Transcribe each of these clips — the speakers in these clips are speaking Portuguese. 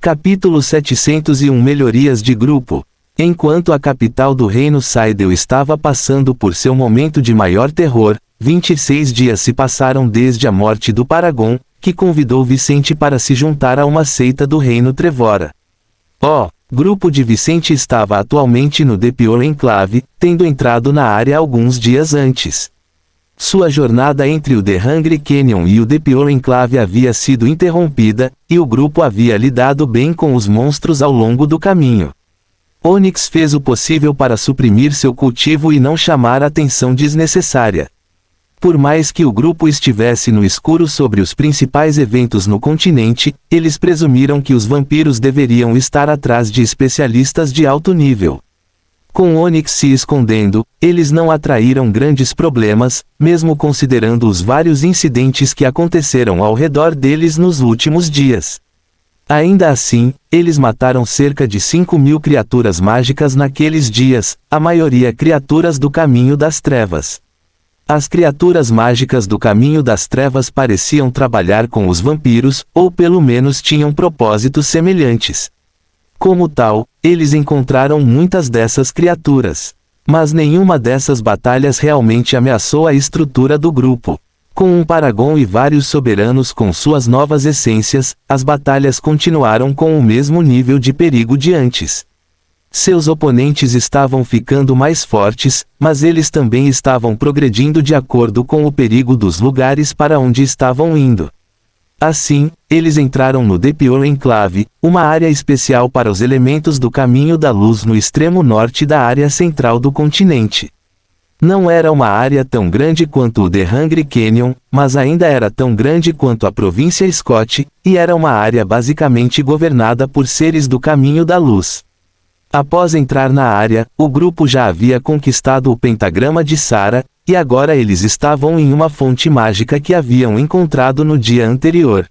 Capítulo 701 Melhorias de grupo. Enquanto a capital do reino Saidel estava passando por seu momento de maior terror, 26 dias se passaram desde a morte do Paragon, que convidou Vicente para se juntar a uma seita do reino Trevora. O grupo de Vicente estava atualmente no The Pure Enclave, tendo entrado na área alguns dias antes. Sua jornada entre o The Hungry Canyon e o The Pure Enclave havia sido interrompida, e o grupo havia lidado bem com os monstros ao longo do caminho. Onyx fez o possível para suprimir seu cultivo e não chamar atenção desnecessária. Por mais que o grupo estivesse no escuro sobre os principais eventos no continente, eles presumiram que os vampiros deveriam estar atrás de especialistas de alto nível. Com Onyx se escondendo, eles não atraíram grandes problemas, mesmo considerando os vários incidentes que aconteceram ao redor deles nos últimos dias. Ainda assim, eles mataram cerca de 5.000 criaturas mágicas naqueles dias, a maioria criaturas do Caminho das Trevas. As criaturas mágicas do Caminho das Trevas pareciam trabalhar com os vampiros, ou pelo menos tinham propósitos semelhantes. Como tal, eles encontraram muitas dessas criaturas. Mas nenhuma dessas batalhas realmente ameaçou a estrutura do grupo. Com um Paragon e vários soberanos com suas novas essências, as batalhas continuaram com o mesmo nível de perigo de antes. Seus oponentes estavam ficando mais fortes, mas eles também estavam progredindo de acordo com o perigo dos lugares para onde estavam indo. Assim, eles entraram no The Pure Enclave, uma área especial para os elementos do Caminho da Luz no extremo norte da área central do continente. Não era uma área tão grande quanto o The Hungry Canyon, mas ainda era tão grande quanto a província Scott, e era uma área basicamente governada por seres do Caminho da Luz. Após entrar na área, o grupo já havia conquistado o pentagrama de Sara, e agora eles estavam em uma fonte mágica que haviam encontrado no dia anterior.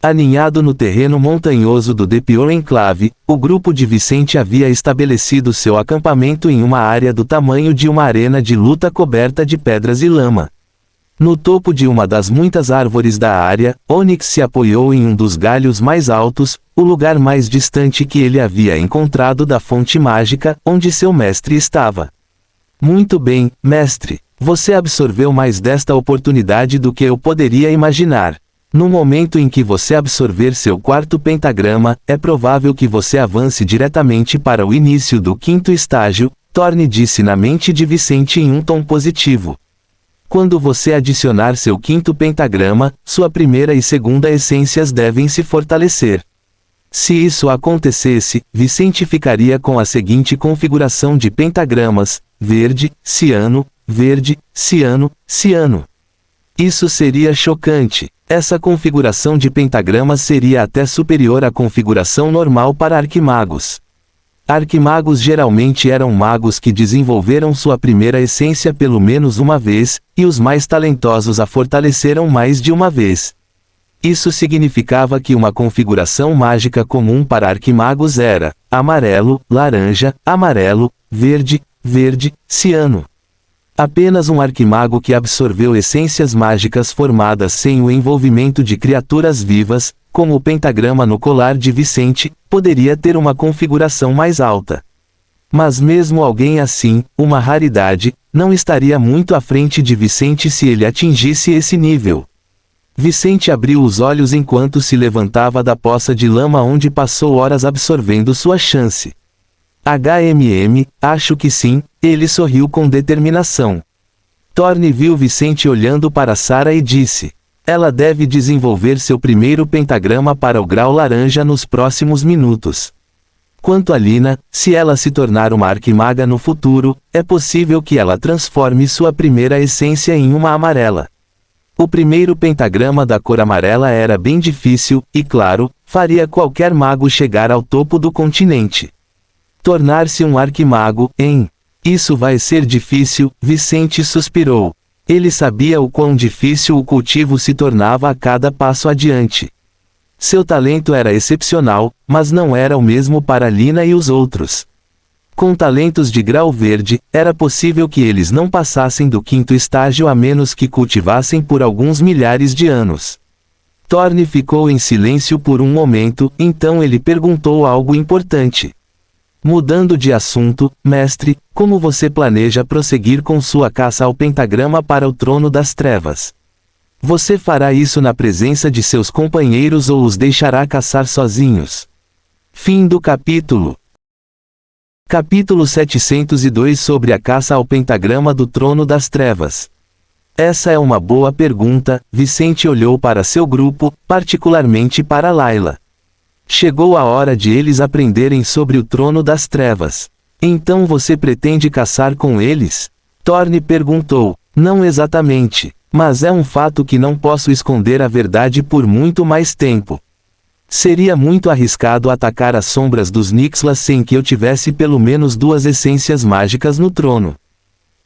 Aninhado no terreno montanhoso do The Pure Enclave, o grupo de Vicente havia estabelecido seu acampamento em uma área do tamanho de uma arena de luta coberta de pedras e lama. No topo de uma das muitas árvores da área, Onyx se apoiou em um dos galhos mais altos, o lugar mais distante que ele havia encontrado da fonte mágica, onde seu mestre estava. Muito bem, mestre. Você absorveu mais desta oportunidade do que eu poderia imaginar. No momento em que você absorver seu quarto pentagrama, é provável que você avance diretamente para o início do quinto estágio, Thorne disse na mente de Vicente em um tom positivo. Quando você adicionar seu quinto pentagrama, sua primeira e segunda essências devem se fortalecer. Se isso acontecesse, Vicente ficaria com a seguinte configuração de pentagramas: verde, ciano, verde, ciano, ciano. Isso seria chocante. Essa configuração de pentagramas seria até superior à configuração normal para arquimagos. Arquimagos geralmente eram magos que desenvolveram sua primeira essência pelo menos uma vez, e os mais talentosos a fortaleceram mais de uma vez. Isso significava que uma configuração mágica comum para arquimagos era amarelo, laranja, amarelo, verde, verde, ciano. Apenas um arquimago que absorveu essências mágicas formadas sem o envolvimento de criaturas vivas, como o pentagrama no colar de Vicente, poderia ter uma configuração mais alta. Mas mesmo alguém assim, uma raridade, não estaria muito à frente de Vicente se ele atingisse esse nível. Vicente abriu os olhos enquanto se levantava da poça de lama onde passou horas absorvendo sua chance. Acho que sim, ele sorriu com determinação. Thorne viu Vicente olhando para Sara e disse: ela deve desenvolver seu primeiro pentagrama para o grau laranja nos próximos minutos. Quanto a Lina, se ela se tornar uma arquimaga no futuro, é possível que ela transforme sua primeira essência em uma amarela. O primeiro pentagrama da cor amarela era bem difícil, e claro, faria qualquer mago chegar ao topo do continente. Tornar-se um arquimago, hein? Isso vai ser difícil, Vicente suspirou. Ele sabia o quão difícil o cultivo se tornava a cada passo adiante. Seu talento era excepcional, mas não era o mesmo para Lina e os outros. Com talentos de grau verde, era possível que eles não passassem do quinto estágio a menos que cultivassem por alguns milhares de anos. Thorne ficou em silêncio por um momento, então ele perguntou algo importante. Mudando de assunto, mestre, como você planeja prosseguir com sua caça ao pentagrama para o Trono das Trevas? Você fará isso na presença de seus companheiros ou os deixará caçar sozinhos? Fim do capítulo. Capítulo 702 sobre a caça ao pentagrama do Trono das Trevas. Essa é uma boa pergunta. Vicente olhou para seu grupo, particularmente para Layla. Chegou a hora de eles aprenderem sobre o Trono das Trevas. Então você pretende caçar com eles? Thorne perguntou. Não exatamente. Mas é um fato que não posso esconder a verdade por muito mais tempo. Seria muito arriscado atacar as sombras dos Nixlas sem que eu tivesse pelo menos 2 essências mágicas no trono.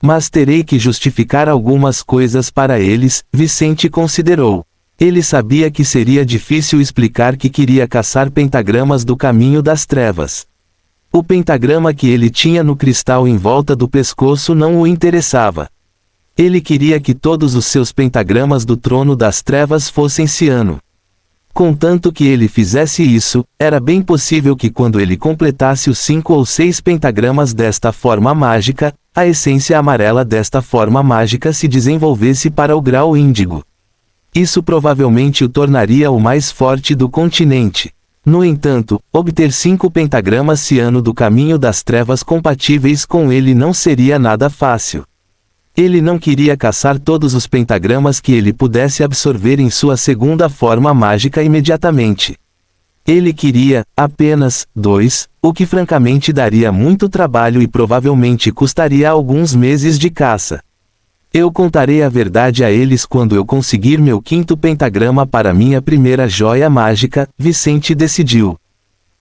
Mas terei que justificar algumas coisas para eles, Vicente considerou. Ele sabia que seria difícil explicar que queria caçar pentagramas do caminho das trevas. O pentagrama que ele tinha no cristal em volta do pescoço não o interessava. Ele queria que todos os seus pentagramas do Trono das Trevas fossem ciano. Contanto que ele fizesse isso, era bem possível que quando ele completasse os 5 ou 6 pentagramas desta forma mágica, a essência amarela desta forma mágica se desenvolvesse para o grau índigo. Isso provavelmente o tornaria o mais forte do continente. No entanto, obter 5 pentagramas ciano do caminho das trevas compatíveis com ele não seria nada fácil. Ele não queria caçar todos os pentagramas que ele pudesse absorver em sua segunda forma mágica imediatamente. Ele queria, apenas, 2, o que francamente daria muito trabalho e provavelmente custaria alguns meses de caça. Eu contarei a verdade a eles quando eu conseguir meu 5º pentagrama para minha primeira joia mágica, Vicente decidiu.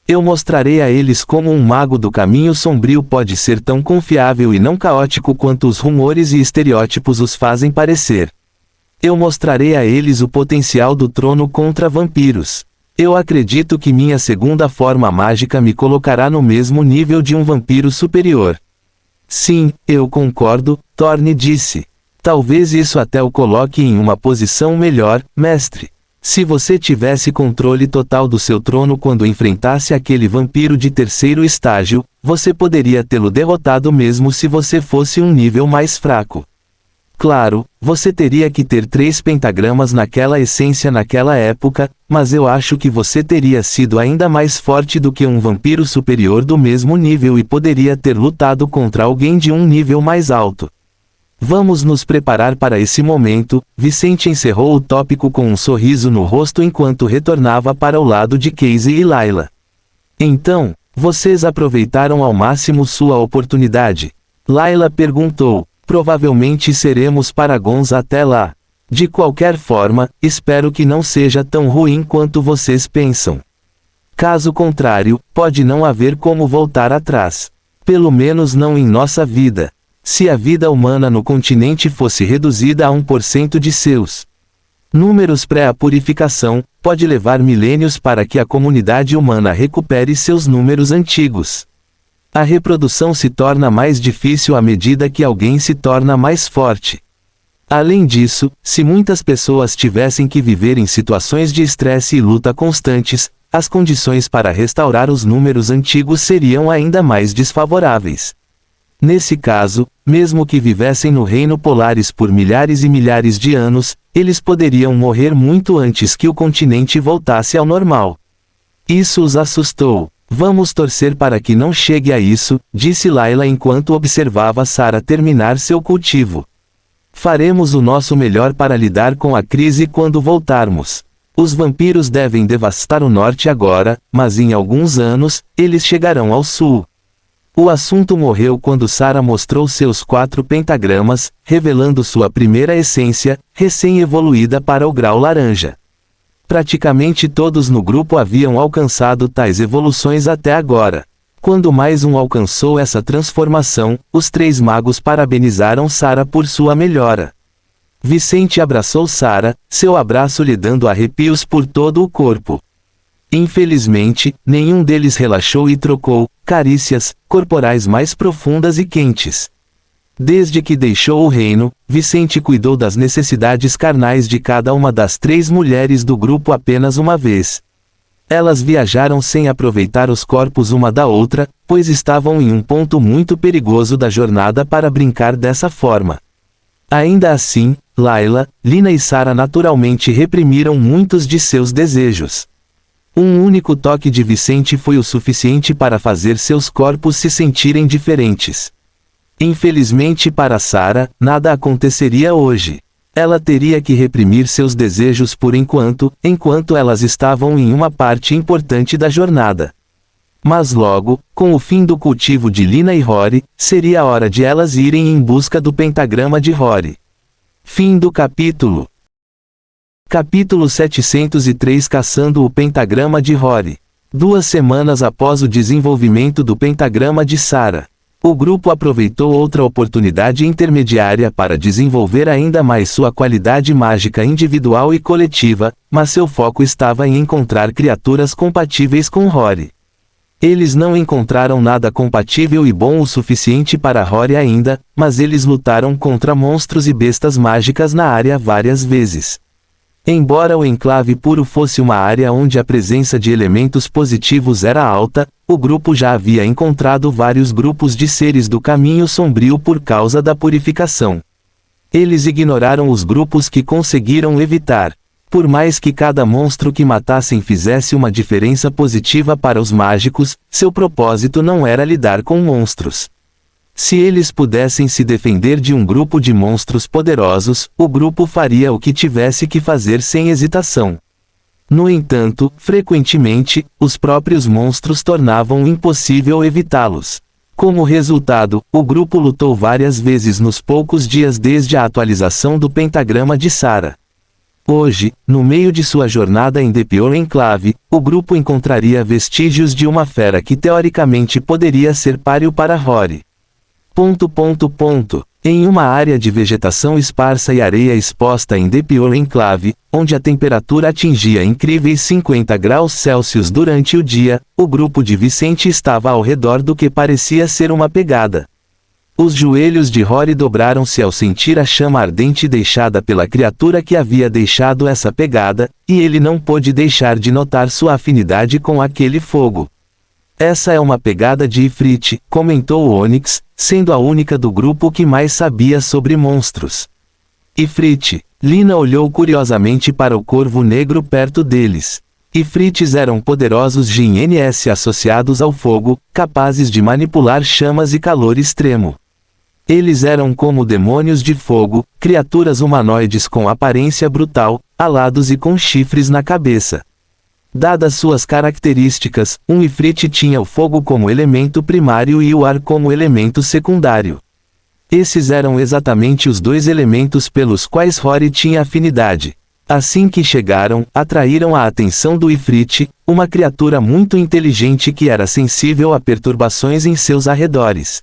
Eu mostrarei a eles como um mago do caminho sombrio pode ser tão confiável e não caótico quanto os rumores e estereótipos os fazem parecer. Eu mostrarei a eles o potencial do trono contra vampiros. Eu acredito que minha segunda forma mágica me colocará no mesmo nível de um vampiro superior. Sim, eu concordo, Thorne disse. Talvez isso até o coloque em uma posição melhor, mestre. Se você tivesse controle total do seu trono quando enfrentasse aquele vampiro de 3º estágio, você poderia tê-lo derrotado mesmo se você fosse um nível mais fraco. Claro, você teria que ter 3 pentagramas naquela essência naquela época, mas eu acho que você teria sido ainda mais forte do que um vampiro superior do mesmo nível e poderia ter lutado contra alguém de um nível mais alto. Vamos nos preparar para esse momento. Vicente encerrou o tópico com um sorriso no rosto enquanto retornava para o lado de Casey e Layla. Então, vocês aproveitaram ao máximo sua oportunidade? Layla perguntou. Provavelmente seremos paragons até lá. De qualquer forma, espero que não seja tão ruim quanto vocês pensam. Caso contrário, pode não haver como voltar atrás. Pelo menos não em nossa vida. Se a vida humana no continente fosse reduzida a 1% de seus números pré-purificação, pode levar milênios para que a comunidade humana recupere seus números antigos. A reprodução se torna mais difícil à medida que alguém se torna mais forte. Além disso, se muitas pessoas tivessem que viver em situações de estresse e luta constantes, as condições para restaurar os números antigos seriam ainda mais desfavoráveis. Nesse caso, mesmo que vivessem no Reino Polaris por milhares e milhares de anos, eles poderiam morrer muito antes que o continente voltasse ao normal. Isso os assustou. Vamos torcer para que não chegue a isso, disse Layla enquanto observava Sarah terminar seu cultivo. Faremos o nosso melhor para lidar com a crise quando voltarmos. Os vampiros devem devastar o norte agora, mas em alguns anos, eles chegarão ao sul. O assunto morreu quando Sarah mostrou seus 4 pentagramas, revelando sua primeira essência, recém-evoluída para o grau laranja. Praticamente todos no grupo haviam alcançado tais evoluções até agora. Quando mais um alcançou essa transformação, os 3 magos parabenizaram Sarah por sua melhora. Vicente abraçou Sarah, seu abraço lhe dando arrepios por todo o corpo. Infelizmente, nenhum deles relaxou e trocou carícias corporais mais profundas e quentes. Desde que deixou o reino, Vicente cuidou das necessidades carnais de cada uma das 3 mulheres do grupo apenas uma vez. Elas viajaram sem aproveitar os corpos uma da outra, pois estavam em um ponto muito perigoso da jornada para brincar dessa forma. Ainda assim, Laila, Lina e Sara naturalmente reprimiram muitos de seus desejos. Um único toque de Vicente foi o suficiente para fazer seus corpos se sentirem diferentes. Infelizmente para Sara, nada aconteceria hoje. Ela teria que reprimir seus desejos por enquanto elas estavam em uma parte importante da jornada. Mas logo, com o fim do cultivo de Lina e Rory, seria a hora de elas irem em busca do pentagrama de Rory. Fim do capítulo. Capítulo 703 Caçando o pentagrama de Rory. 2 semanas após o desenvolvimento do pentagrama de Sara, o grupo aproveitou outra oportunidade intermediária para desenvolver ainda mais sua qualidade mágica individual e coletiva, mas seu foco estava em encontrar criaturas compatíveis com Rory. Eles não encontraram nada compatível e bom o suficiente para Rory ainda, mas eles lutaram contra monstros e bestas mágicas na área várias vezes. Embora o enclave puro fosse uma área onde a presença de elementos positivos era alta, o grupo já havia encontrado vários grupos de seres do caminho sombrio por causa da purificação. Eles ignoraram os grupos que conseguiram evitar. Por mais que cada monstro que matassem fizesse uma diferença positiva para os mágicos, seu propósito não era lidar com monstros. Se eles pudessem se defender de um grupo de monstros poderosos, o grupo faria o que tivesse que fazer sem hesitação. No entanto, frequentemente, os próprios monstros tornavam impossível evitá-los. Como resultado, o grupo lutou várias vezes nos poucos dias desde a atualização do pentagrama de Sara. Hoje, no meio de sua jornada em The Pure Enclave, o grupo encontraria vestígios de uma fera que teoricamente poderia ser páreo para Rory. Em uma área de vegetação esparsa e areia exposta em The Pure Enclave, onde a temperatura atingia incríveis 50 graus Celsius durante o dia, o grupo de Vicente estava ao redor do que parecia ser uma pegada. Os joelhos de Rory dobraram-se ao sentir a chama ardente deixada pela criatura que havia deixado essa pegada, e ele não pôde deixar de notar sua afinidade com aquele fogo. Essa é uma pegada de Ifrit, comentou Onyx, sendo a única do grupo que mais sabia sobre monstros. Ifrit. Lina olhou curiosamente para o corvo negro perto deles. Ifrits eram poderosos GNS associados ao fogo, capazes de manipular chamas e calor extremo. Eles eram como demônios de fogo, criaturas humanoides com aparência brutal, alados e com chifres na cabeça. Dadas suas características, um Ifrit tinha o fogo como elemento primário e o ar como elemento secundário. Esses eram exatamente os 2 elementos pelos quais Rory tinha afinidade. Assim que chegaram, atraíram a atenção do Ifrit, uma criatura muito inteligente que era sensível a perturbações em seus arredores.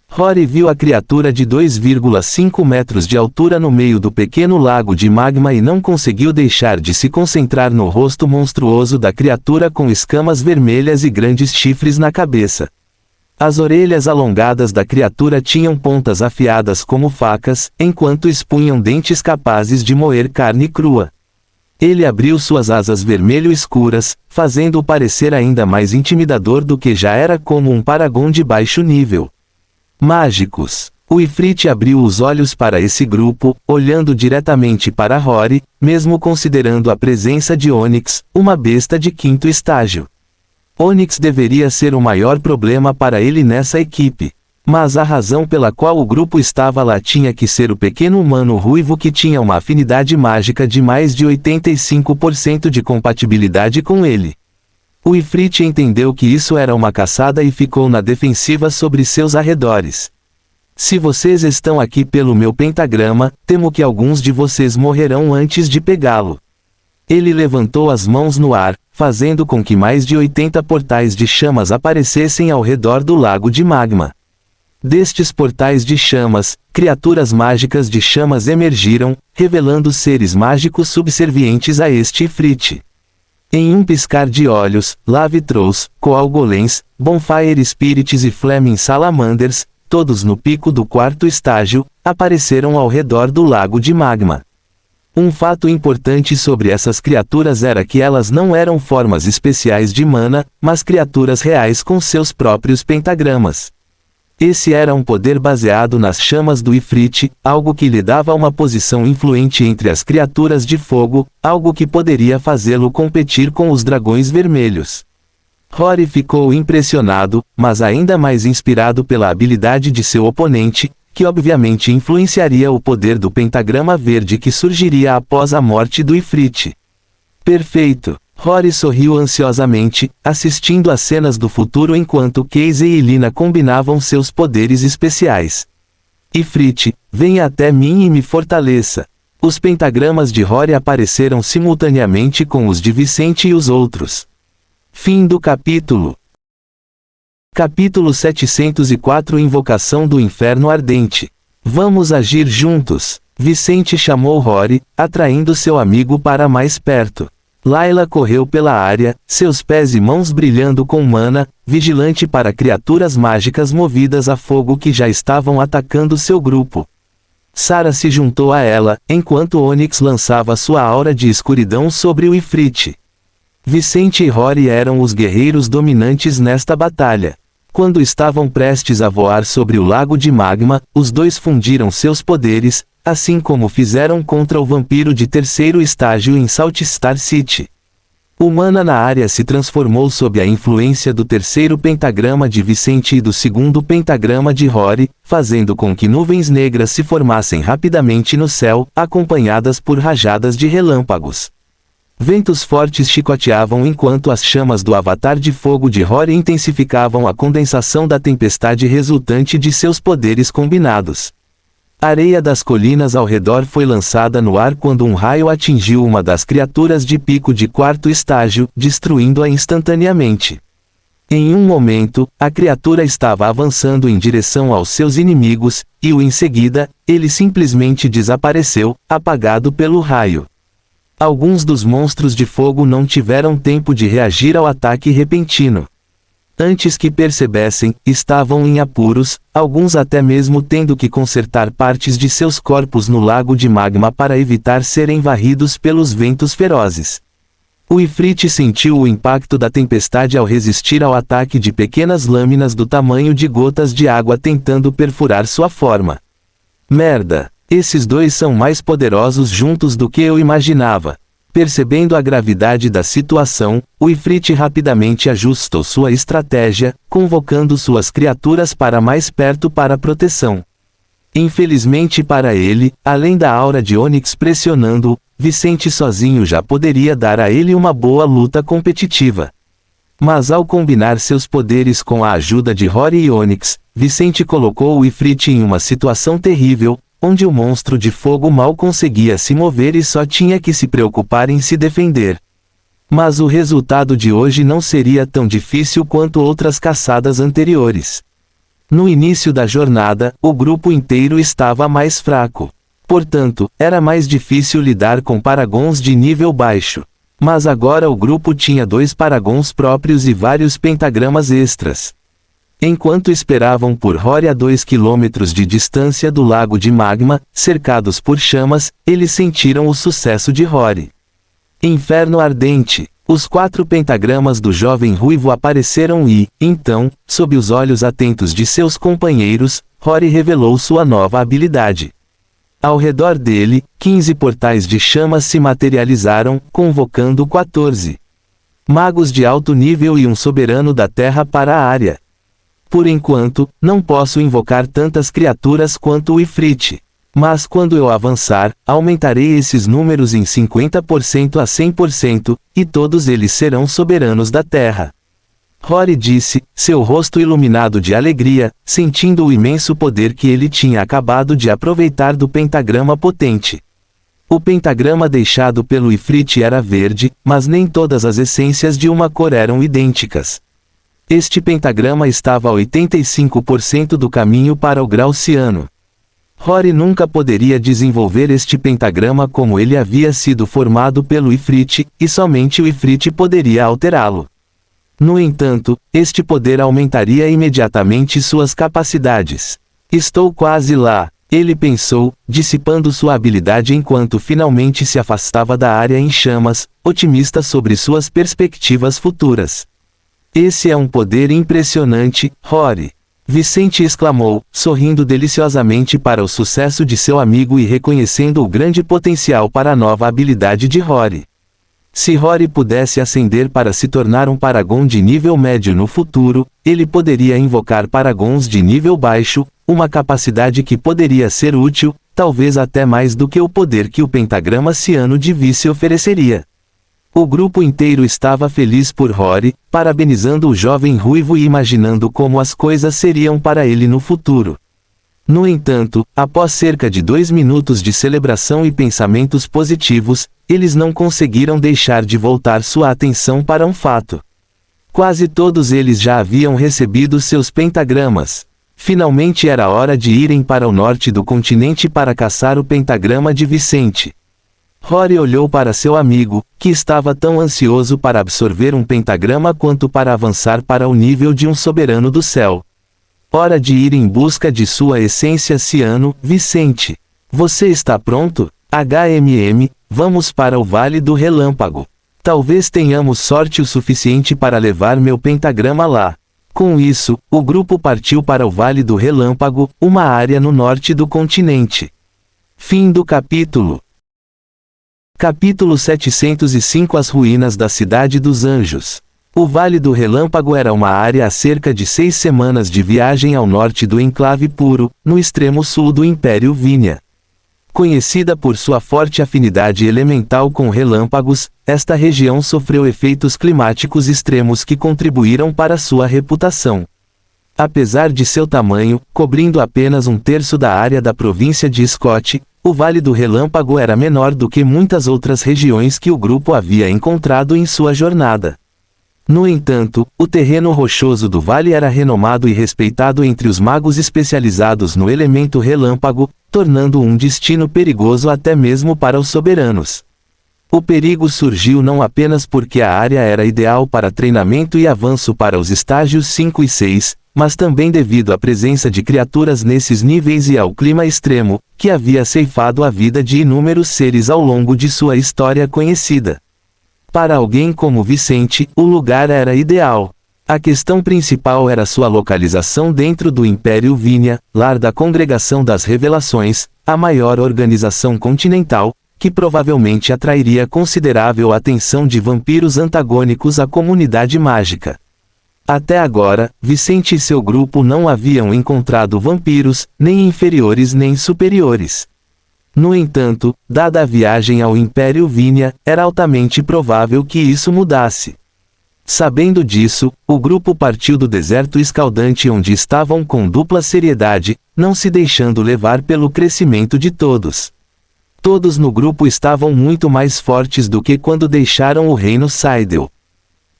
Rory viu a criatura de 2,5 metros de altura no meio do pequeno lago de magma e não conseguiu deixar de se concentrar no rosto monstruoso da criatura com escamas vermelhas e grandes chifres na cabeça. As orelhas alongadas da criatura tinham pontas afiadas como facas, enquanto expunham dentes capazes de moer carne crua. Ele abriu suas asas vermelho escuras, fazendo-o parecer ainda mais intimidador do que já era como um paragon de baixo nível. Mágicos. O Ifrit abriu os olhos para esse grupo, olhando diretamente para Rory, mesmo considerando a presença de Onyx, uma besta de 5º estágio. Onyx deveria ser o maior problema para ele nessa equipe. Mas a razão pela qual o grupo estava lá tinha que ser o pequeno humano ruivo que tinha uma afinidade mágica de mais de 85% de compatibilidade com ele. O Ifrit entendeu que isso era uma caçada e ficou na defensiva sobre seus arredores. Se vocês estão aqui pelo meu pentagrama, temo que alguns de vocês morrerão antes de pegá-lo. Ele levantou as mãos no ar, fazendo com que mais de 80 portais de chamas aparecessem ao redor do lago de magma. Destes portais de chamas, criaturas mágicas de chamas emergiram, revelando seres mágicos subservientes a este Ifrit. Em um piscar de olhos, Lave Trolls, Coal Golems, Bonfire Spirits e Flaming Salamanders, todos no pico do quarto estágio, apareceram ao redor do lago de magma. Um fato importante sobre essas criaturas era que elas não eram formas especiais de mana, mas criaturas reais com seus próprios pentagramas. Esse era um poder baseado nas chamas do Ifrit, algo que lhe dava uma posição influente entre as criaturas de fogo, algo que poderia fazê-lo competir com os dragões vermelhos. Rory ficou impressionado, mas ainda mais inspirado pela habilidade de seu oponente, que obviamente influenciaria o poder do pentagrama verde que surgiria após a morte do Ifrit. Perfeito! Rory sorriu ansiosamente, assistindo às cenas do futuro enquanto Casey e Lina combinavam seus poderes especiais. Ifrit, venha até mim e me fortaleça. Os pentagramas de Rory apareceram simultaneamente com os de Vicente e os outros. Fim do capítulo. Capítulo 704 Invocação do Inferno Ardente. Vamos agir juntos. Vicente chamou Rory, atraindo seu amigo para mais perto. Layla correu pela área, seus pés e mãos brilhando com mana, vigilante para criaturas mágicas movidas a fogo que já estavam atacando seu grupo. Sarah se juntou a ela, enquanto Onyx lançava sua aura de escuridão sobre o Ifrit. Vicente e Rory eram os guerreiros dominantes nesta batalha. Quando estavam prestes a voar sobre o lago de magma, os dois fundiram seus poderes, assim como fizeram contra o vampiro de terceiro estágio em Salt Star City. O mana na área se transformou sob a influência do terceiro pentagrama de Vicente e do segundo pentagrama de Rory, fazendo com que nuvens negras se formassem rapidamente no céu, acompanhadas por rajadas de relâmpagos. Ventos fortes chicoteavam enquanto as chamas do avatar de fogo de Rory intensificavam a condensação da tempestade resultante de seus poderes combinados. A areia das colinas ao redor foi lançada no ar quando um raio atingiu uma das criaturas de pico de quarto estágio, destruindo-a instantaneamente. Em um momento, a criatura estava avançando em direção aos seus inimigos, e em seguida, ele simplesmente desapareceu, apagado pelo raio. Alguns dos monstros de fogo não tiveram tempo de reagir ao ataque repentino. Antes que percebessem, estavam em apuros, alguns até mesmo tendo que consertar partes de seus corpos no lago de magma para evitar serem varridos pelos ventos ferozes. O Ifrit sentiu o impacto da tempestade ao resistir ao ataque de pequenas lâminas do tamanho de gotas de água tentando perfurar sua forma. Merda! Esses dois são mais poderosos juntos do que eu imaginava. Percebendo a gravidade da situação, o Ifrit rapidamente ajustou sua estratégia, convocando suas criaturas para mais perto para proteção. Infelizmente para ele, além da aura de Onyx pressionando-o, Vicente sozinho já poderia dar a ele uma boa luta competitiva. Mas ao combinar seus poderes com a ajuda de Rory e Onyx, Vicente colocou o Ifrit em uma situação terrível, onde o monstro de fogo mal conseguia se mover e só tinha que se preocupar em se defender. Mas o resultado de hoje não seria tão difícil quanto outras caçadas anteriores. No início da jornada, o grupo inteiro estava mais fraco. Portanto, era mais difícil lidar com paragons de nível baixo. Mas agora o grupo tinha 2 paragons próprios e vários pentagramas extras. Enquanto esperavam por Rory a 2 quilômetros de distância do lago de magma, cercados por chamas, eles sentiram o sucesso de Rory. Inferno Ardente. Os 4 pentagramas do jovem ruivo apareceram e, então, sob os olhos atentos de seus companheiros, Rory revelou sua nova habilidade. Ao redor dele, 15 portais de chamas se materializaram, convocando 14 magos de alto nível e um soberano da terra para a área. Por enquanto, não posso invocar tantas criaturas quanto o Ifrit. Mas quando eu avançar, aumentarei esses números em 50% a 100%, e todos eles serão soberanos da terra. Rory disse, seu rosto iluminado de alegria, sentindo o imenso poder que ele tinha acabado de aproveitar do pentagrama potente. O pentagrama deixado pelo Ifrit era verde, mas nem todas as essências de uma cor eram idênticas. Este pentagrama estava a 85% do caminho para o grau ciano. Rory nunca poderia desenvolver este pentagrama como ele havia sido formado pelo Ifrit, e somente o Ifrit poderia alterá-lo. No entanto, este poder aumentaria imediatamente suas capacidades. Estou quase lá, ele pensou, dissipando sua habilidade enquanto finalmente se afastava da área em chamas, otimista sobre suas perspectivas futuras. Esse é um poder impressionante, Rory. Vicente exclamou, sorrindo deliciosamente para o sucesso de seu amigo e reconhecendo o grande potencial para a nova habilidade de Rory. Se Rory pudesse ascender para se tornar um Paragon de nível médio no futuro, ele poderia invocar Paragons de nível baixo, uma capacidade que poderia ser útil, talvez até mais do que o poder que o pentagrama ciano de Vice ofereceria. O grupo inteiro estava feliz por Rory, parabenizando o jovem ruivo e imaginando como as coisas seriam para ele no futuro. No entanto, após cerca de 2 minutos de celebração e pensamentos positivos, eles não conseguiram deixar de voltar sua atenção para um fato. Quase todos eles já haviam recebido seus pentagramas. Finalmente era hora de irem para o norte do continente para caçar o pentagrama de Vicente. Rory olhou para seu amigo, que estava tão ansioso para absorver um pentagrama quanto para avançar para o nível de um soberano do céu. Hora de ir em busca de sua essência ciano, Vicente. Você está pronto? Vamos para o Vale do Relâmpago. Talvez tenhamos sorte o suficiente para levar meu pentagrama lá. Com isso, o grupo partiu para o Vale do Relâmpago, uma área no norte do continente. Fim do capítulo. Capítulo 705 As ruínas da Cidade dos Anjos. O Vale do Relâmpago era uma área a cerca de 6 semanas de viagem ao norte do Enclave Puro, no extremo sul do Império Vinha. Conhecida por sua forte afinidade elemental com relâmpagos, esta região sofreu efeitos climáticos extremos que contribuíram para sua reputação. Apesar de seu tamanho, cobrindo apenas 1/3 da área da província de Scott, o Vale do Relâmpago era menor do que muitas outras regiões que o grupo havia encontrado em sua jornada. No entanto, o terreno rochoso do vale era renomado e respeitado entre os magos especializados no elemento relâmpago, tornando um destino perigoso até mesmo para os soberanos. O perigo surgiu não apenas porque a área era ideal para treinamento e avanço para os estágios 5 e 6, mas também devido à presença de criaturas nesses níveis e ao clima extremo, que havia ceifado a vida de inúmeros seres ao longo de sua história conhecida. Para alguém como Vicente, o lugar era ideal. A questão principal era sua localização dentro do Império Vinha, lar da Congregação das Revelações, a maior organização continental, que provavelmente atrairia considerável atenção de vampiros antagônicos à comunidade mágica. Até agora, Vicente e seu grupo não haviam encontrado vampiros, nem inferiores nem superiores. No entanto, dada a viagem ao Império Vinha, era altamente provável que isso mudasse. Sabendo disso, o grupo partiu do deserto escaldante onde estavam com dupla seriedade, não se deixando levar pelo crescimento de todos. Todos no grupo estavam muito mais fortes do que quando deixaram o reino Seidel.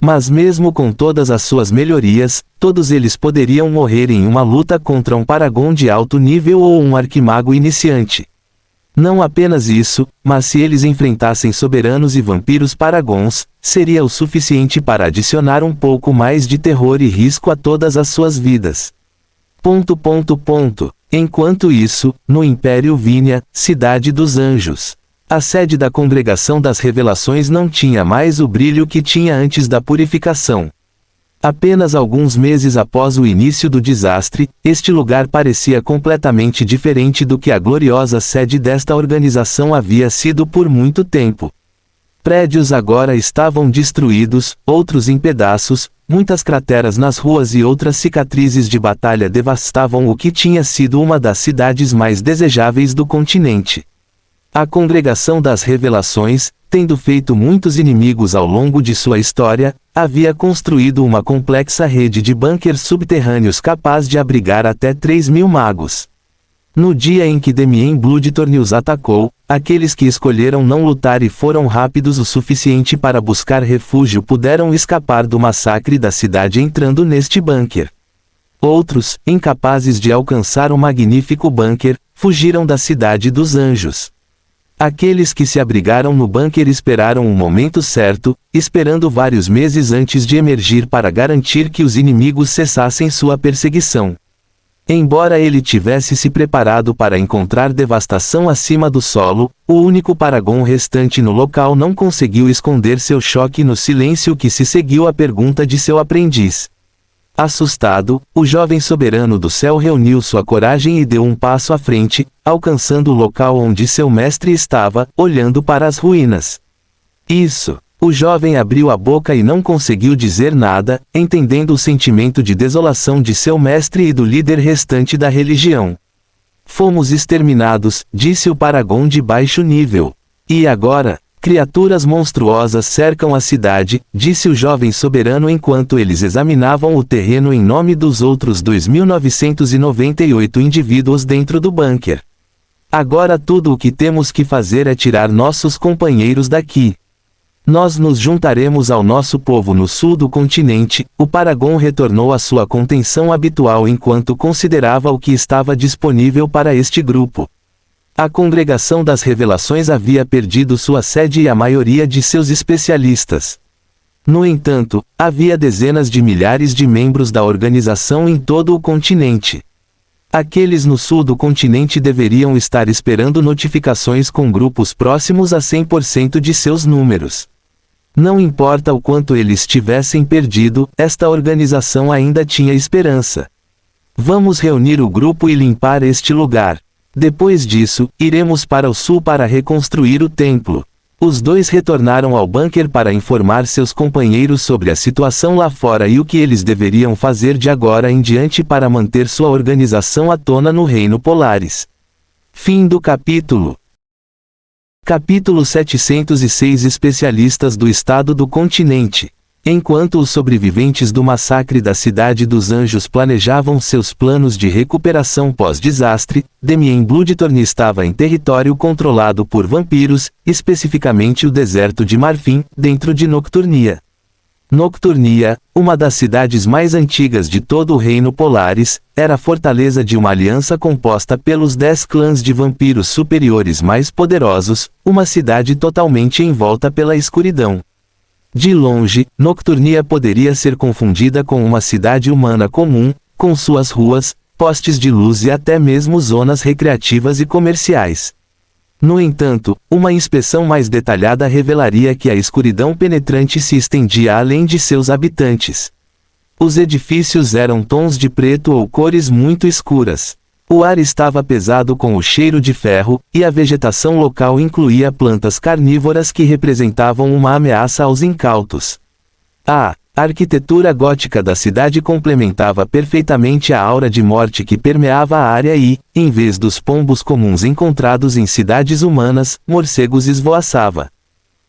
Mas mesmo com todas as suas melhorias, todos eles poderiam morrer em uma luta contra um Paragon de alto nível ou um arquimago iniciante. Não apenas isso, mas se eles enfrentassem soberanos e vampiros Paragons, seria o suficiente para adicionar um pouco mais de terror e risco a todas as suas vidas. Enquanto isso, no Império Vinha, Cidade dos Anjos. A sede da Congregação das Revelações não tinha mais o brilho que tinha antes da purificação. Apenas alguns meses após o início do desastre, este lugar parecia completamente diferente do que a gloriosa sede desta organização havia sido por muito tempo. Prédios agora estavam destruídos, outros em pedaços, muitas crateras nas ruas e outras cicatrizes de batalha devastavam o que tinha sido uma das cidades mais desejáveis do continente. A Congregação das Revelações, tendo feito muitos inimigos ao longo de sua história, havia construído uma complexa rede de bunkers subterrâneos capaz de abrigar até 3.000 magos. No dia em que Damien Bloodthorn os atacou, aqueles que escolheram não lutar e foram rápidos o suficiente para buscar refúgio puderam escapar do massacre da cidade entrando neste bunker. Outros, incapazes de alcançar o magnífico bunker, fugiram da Cidade dos Anjos. Aqueles que se abrigaram no bunker esperaram o momento certo, esperando vários meses antes de emergir para garantir que os inimigos cessassem sua perseguição. Embora ele tivesse se preparado para encontrar devastação acima do solo, o único Paragon restante no local não conseguiu esconder seu choque no silêncio que se seguiu à pergunta de seu aprendiz. Assustado, o jovem soberano do céu reuniu sua coragem e deu um passo à frente, alcançando o local onde seu mestre estava, olhando para as ruínas. Isso! O jovem abriu a boca e não conseguiu dizer nada, entendendo o sentimento de desolação de seu mestre e do líder restante da religião. Fomos exterminados, disse o Paragon de baixo nível. E agora? Criaturas monstruosas cercam a cidade, disse o jovem soberano enquanto eles examinavam o terreno em nome dos outros 2.998 indivíduos dentro do bunker. Agora tudo o que temos que fazer é tirar nossos companheiros daqui. Nós nos juntaremos ao nosso povo no sul do continente. O Paragon retornou à sua contenção habitual enquanto considerava o que estava disponível para este grupo. A Congregação das Revelações havia perdido sua sede e a maioria de seus especialistas. No entanto, havia dezenas de milhares de membros da organização em todo o continente. Aqueles no sul do continente deveriam estar esperando notificações com grupos próximos a 100% de seus números. Não importa o quanto eles tivessem perdido, esta organização ainda tinha esperança. Vamos reunir o grupo e limpar este lugar. Depois disso, iremos para o sul para reconstruir o templo. Os dois retornaram ao bunker para informar seus companheiros sobre a situação lá fora e o que eles deveriam fazer de agora em diante para manter sua organização à tona no Reino Polaris. Fim do capítulo. Capítulo 706 Especialistas do Estado do Continente. Enquanto os sobreviventes do massacre da Cidade dos Anjos planejavam seus planos de recuperação pós-desastre, Damien Bloodthorn estava em território controlado por vampiros, especificamente o deserto de Marfim, dentro de Nocturnia. Nocturnia, uma das cidades mais antigas de todo o Reino Polaris, era a fortaleza de uma aliança composta pelos 10 clãs de vampiros superiores mais poderosos, uma cidade totalmente envolta pela escuridão. De longe, Nocturnia poderia ser confundida com uma cidade humana comum, com suas ruas, postes de luz e até mesmo zonas recreativas e comerciais. No entanto, uma inspeção mais detalhada revelaria que a escuridão penetrante se estendia além de seus habitantes. Os edifícios eram tons de preto ou cores muito escuras. O ar estava pesado com o cheiro de ferro, e a vegetação local incluía plantas carnívoras que representavam uma ameaça aos incautos. A arquitetura gótica da cidade complementava perfeitamente a aura de morte que permeava a área e, em vez dos pombos comuns encontrados em cidades humanas, morcegos esvoaçava.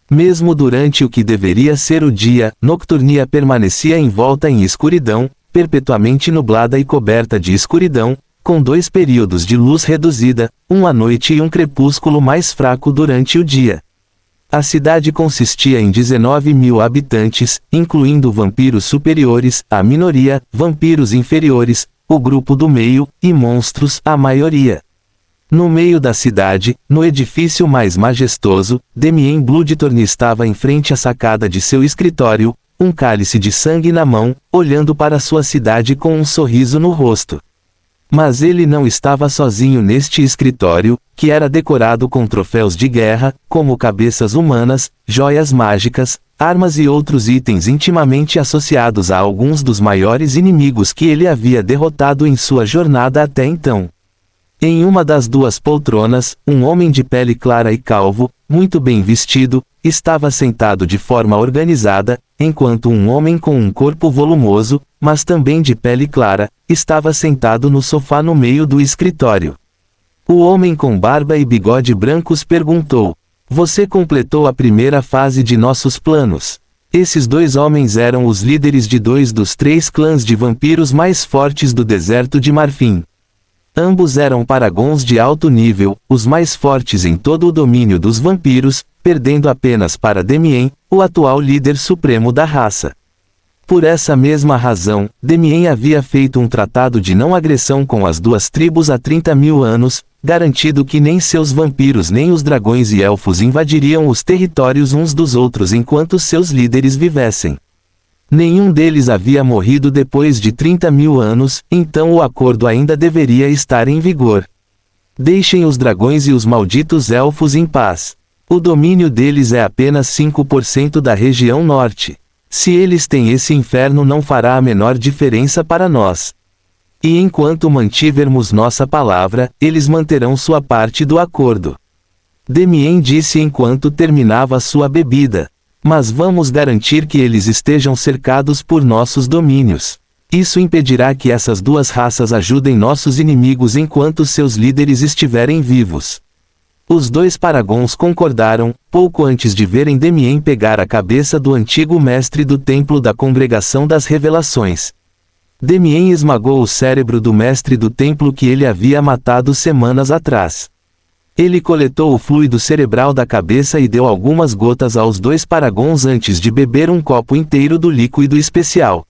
Mesmo durante o que deveria ser o dia, Nocturnia permanecia envolta em escuridão, perpetuamente nublada e coberta de escuridão, com 2 períodos de luz reduzida, um à noite e um crepúsculo mais fraco durante o dia. A cidade consistia em 19.000 habitantes, incluindo vampiros superiores, a minoria, vampiros inferiores, o grupo do meio, e monstros, a maioria. No meio da cidade, no edifício mais majestoso, Damien Bloodthorn estava em frente à sacada de seu escritório, um cálice de sangue na mão, olhando para sua cidade com um sorriso no rosto. Mas ele não estava sozinho neste escritório, que era decorado com troféus de guerra, como cabeças humanas, joias mágicas, armas e outros itens intimamente associados a alguns dos maiores inimigos que ele havia derrotado em sua jornada até então. Em uma das 2 poltronas, um homem de pele clara e calvo, muito bem vestido, estava sentado de forma organizada, enquanto um homem com um corpo volumoso, mas também de pele clara, estava sentado no sofá no meio do escritório. O homem com barba e bigode brancos perguntou: "Você completou a primeira fase de nossos planos?" Esses 2 homens eram os líderes de 2 dos 3 clãs de vampiros mais fortes do deserto de Marfim. Ambos eram paragons de alto nível, os mais fortes em todo o domínio dos vampiros, perdendo apenas para Damien, o atual líder supremo da raça. Por essa mesma razão, Damien havia feito um tratado de não agressão com as 2 tribos há 30.000 anos, garantido que nem seus vampiros nem os dragões e elfos invadiriam os territórios uns dos outros enquanto seus líderes vivessem. Nenhum deles havia morrido depois de 30.000 anos, então o acordo ainda deveria estar em vigor. Deixem os dragões e os malditos elfos em paz. O domínio deles é apenas 5% da região norte. Se eles têm esse inferno, não fará a menor diferença para nós. E enquanto mantivermos nossa palavra, eles manterão sua parte do acordo. Demien disse enquanto terminava sua bebida. Mas vamos garantir que eles estejam cercados por nossos domínios. Isso impedirá que essas duas raças ajudem nossos inimigos enquanto seus líderes estiverem vivos. Os dois Paragons concordaram, pouco antes de verem Demien pegar a cabeça do antigo mestre do Templo da Congregação das Revelações. Demien esmagou o cérebro do mestre do templo que ele havia matado semanas atrás. Ele coletou o fluido cerebral da cabeça e deu algumas gotas aos dois Paragons antes de beber um copo inteiro do líquido especial.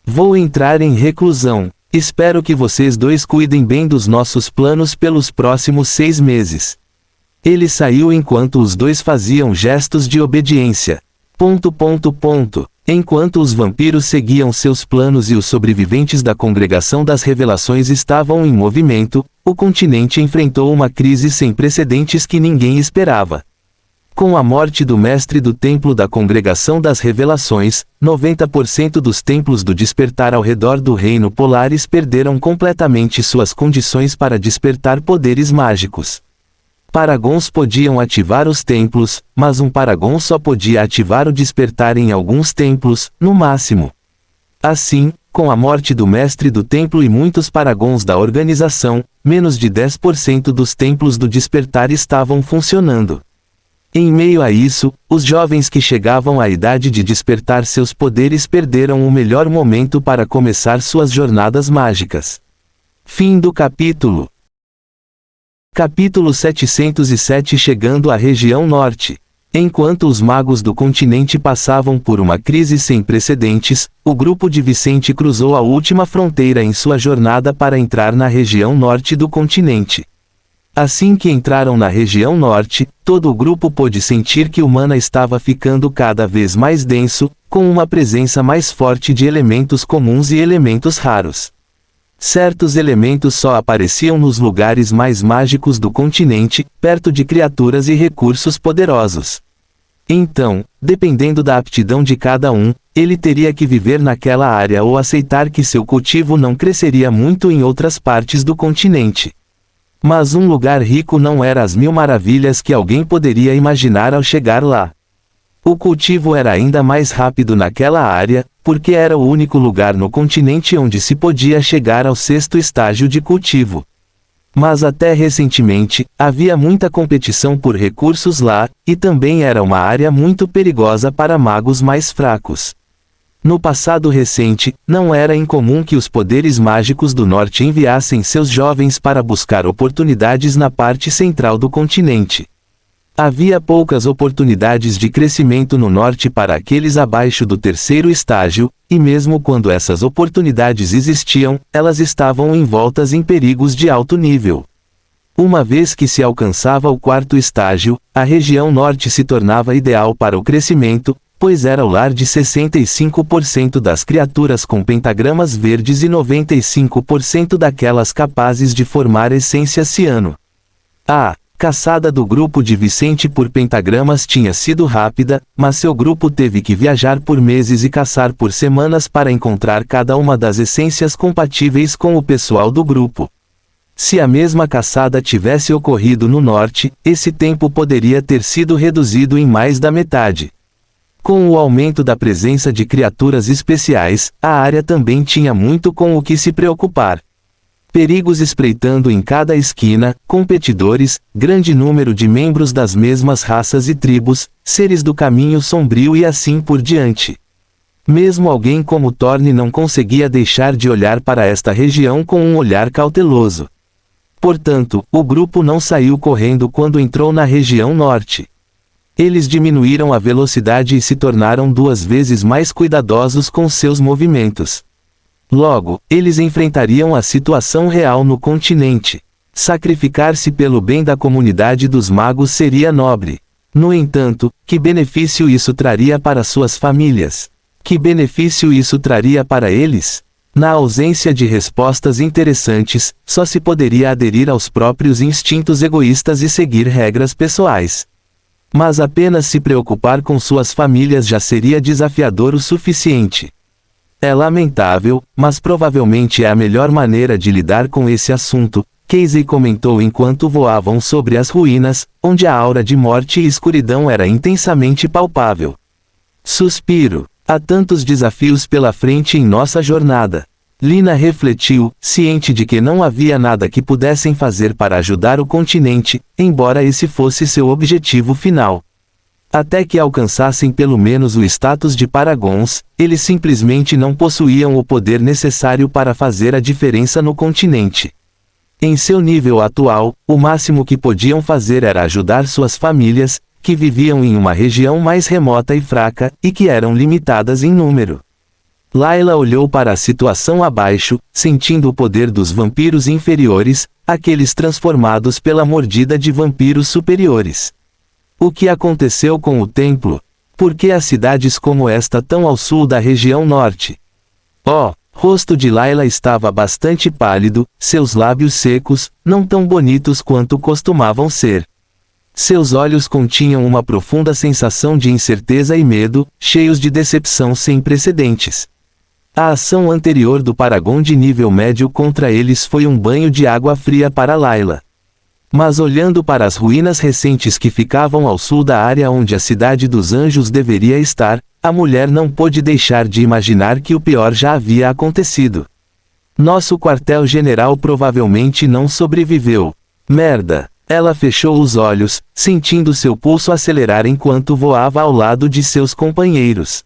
Vou entrar em reclusão. Espero que vocês dois cuidem bem dos nossos planos pelos próximos 6 meses. Ele saiu enquanto os dois faziam gestos de obediência. Enquanto os vampiros seguiam seus planos e os sobreviventes da Congregação das Revelações estavam em movimento, o continente enfrentou uma crise sem precedentes que ninguém esperava. Com a morte do mestre do Templo da Congregação das Revelações, 90% dos templos do despertar ao redor do Reino Polaris perderam completamente suas condições para despertar poderes mágicos. Paragons podiam ativar os templos, mas um Paragon só podia ativar o despertar em alguns templos, no máximo. Assim, com a morte do mestre do templo e muitos Paragons da organização, menos de 10% dos templos do despertar estavam funcionando. Em meio a isso, os jovens que chegavam à idade de despertar seus poderes perderam o melhor momento para começar suas jornadas mágicas. Fim do capítulo. Capítulo 707. Chegando à região norte. Enquanto os magos do continente passavam por uma crise sem precedentes, o grupo de Vicente cruzou a última fronteira em sua jornada para entrar na região norte do continente. Assim que entraram na região norte, todo o grupo pôde sentir que o mana estava ficando cada vez mais denso, com uma presença mais forte de elementos comuns e elementos raros. Certos elementos só apareciam nos lugares mais mágicos do continente, perto de criaturas e recursos poderosos. Então, dependendo da aptidão de cada um, ele teria que viver naquela área ou aceitar que seu cultivo não cresceria muito em outras partes do continente. Mas um lugar rico não era as 1000 maravilhas que alguém poderia imaginar ao chegar lá. O cultivo era ainda mais rápido naquela área, porque era o único lugar no continente onde se podia chegar ao 6º estágio de cultivo. Mas até recentemente, havia muita competição por recursos lá, e também era uma área muito perigosa para magos mais fracos. No passado recente, não era incomum que os poderes mágicos do norte enviassem seus jovens para buscar oportunidades na parte central do continente. Havia poucas oportunidades de crescimento no norte para aqueles abaixo do 3º estágio, e mesmo quando essas oportunidades existiam, elas estavam envoltas em perigos de alto nível. Uma vez que se alcançava o 4º estágio, a região norte se tornava ideal para o crescimento, pois era o lar de 65% das criaturas com pentagramas verdes e 95% daquelas capazes de formar essência ciano. Caçada do grupo de Vicente por pentagramas tinha sido rápida, mas seu grupo teve que viajar por meses e caçar por semanas para encontrar cada uma das essências compatíveis com o pessoal do grupo. Se a mesma caçada tivesse ocorrido no norte, esse tempo poderia ter sido reduzido em mais da metade. Com o aumento da presença de criaturas especiais, a área também tinha muito com o que se preocupar. Perigos espreitando em cada esquina, competidores, grande número de membros das mesmas raças e tribos, seres do caminho sombrio e assim por diante. Mesmo alguém como Thorne não conseguia deixar de olhar para esta região com um olhar cauteloso. Portanto, o grupo não saiu correndo quando entrou na região norte. Eles diminuíram a velocidade e se tornaram 2 vezes mais cuidadosos com seus movimentos. Logo, eles enfrentariam a situação real no continente. Sacrificar-se pelo bem da comunidade dos magos seria nobre. No entanto, que benefício isso traria para suas famílias? Que benefício isso traria para eles? Na ausência de respostas interessantes, só se poderia aderir aos próprios instintos egoístas e seguir regras pessoais. Mas apenas se preocupar com suas famílias já seria desafiador o suficiente. É lamentável, mas provavelmente é a melhor maneira de lidar com esse assunto, Casey comentou enquanto voavam sobre as ruínas, onde a aura de morte e escuridão era intensamente palpável. Suspiro. Há tantos desafios pela frente em nossa jornada. Lina refletiu, ciente de que não havia nada que pudessem fazer para ajudar o continente, embora esse fosse seu objetivo final. Até que alcançassem pelo menos o status de Paragons, eles simplesmente não possuíam o poder necessário para fazer a diferença no continente. Em seu nível atual, o máximo que podiam fazer era ajudar suas famílias, que viviam em uma região mais remota e fraca, e que eram limitadas em número. Layla olhou para a situação abaixo, sentindo o poder dos vampiros inferiores, aqueles transformados pela mordida de vampiros superiores. O que aconteceu com o templo? Por que há cidades como esta tão ao sul da região norte? Oh! Rosto de Layla estava bastante pálido, seus lábios secos, não tão bonitos quanto costumavam ser. Seus olhos continham uma profunda sensação de incerteza e medo, cheios de decepção sem precedentes. A ação anterior do Paragon de nível médio contra eles foi um banho de água fria para Layla. Mas olhando para as ruínas recentes que ficavam ao sul da área onde a Cidade dos Anjos deveria estar, a mulher não pôde deixar de imaginar que o pior já havia acontecido. Nosso quartel-general provavelmente não sobreviveu. Merda! Ela fechou os olhos, sentindo seu pulso acelerar enquanto voava ao lado de seus companheiros.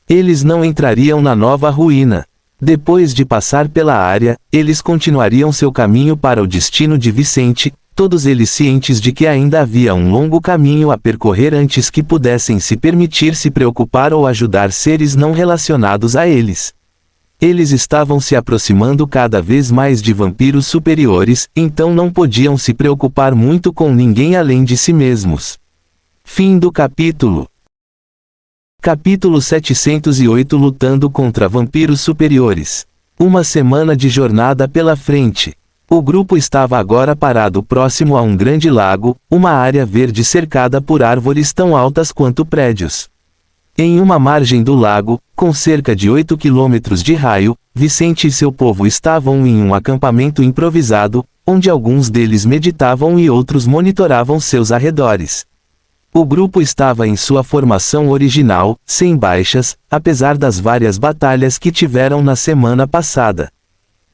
Eles não entrariam na nova ruína. Depois de passar pela área, eles continuariam seu caminho para o destino de Vicente, todos eles cientes de que ainda havia um longo caminho a percorrer antes que pudessem se permitir se preocupar ou ajudar seres não relacionados a eles. Eles estavam se aproximando cada vez mais de vampiros superiores, então não podiam se preocupar muito com ninguém além de si mesmos. Fim do capítulo. Capítulo 708 Lutando contra vampiros superiores. Uma semana de jornada pela frente. O grupo estava agora parado próximo a um grande lago, uma área verde cercada por árvores tão altas quanto prédios. Em uma margem do lago, com cerca de 8 quilômetros de raio, Vicente e seu povo estavam em um acampamento improvisado, onde alguns deles meditavam e outros monitoravam seus arredores. O grupo estava em sua formação original, sem baixas, apesar das várias batalhas que tiveram na semana passada.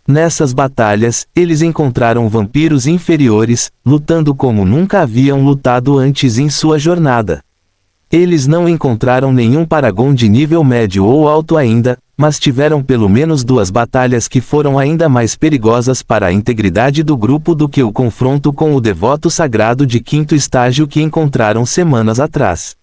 Nessas batalhas, eles encontraram vampiros inferiores, lutando como nunca haviam lutado antes em sua jornada. Eles não encontraram nenhum Paragon de nível médio ou alto ainda, mas tiveram pelo menos 2 batalhas que foram ainda mais perigosas para a integridade do grupo do que o confronto com o devoto sagrado de 5º estágio que encontraram semanas atrás.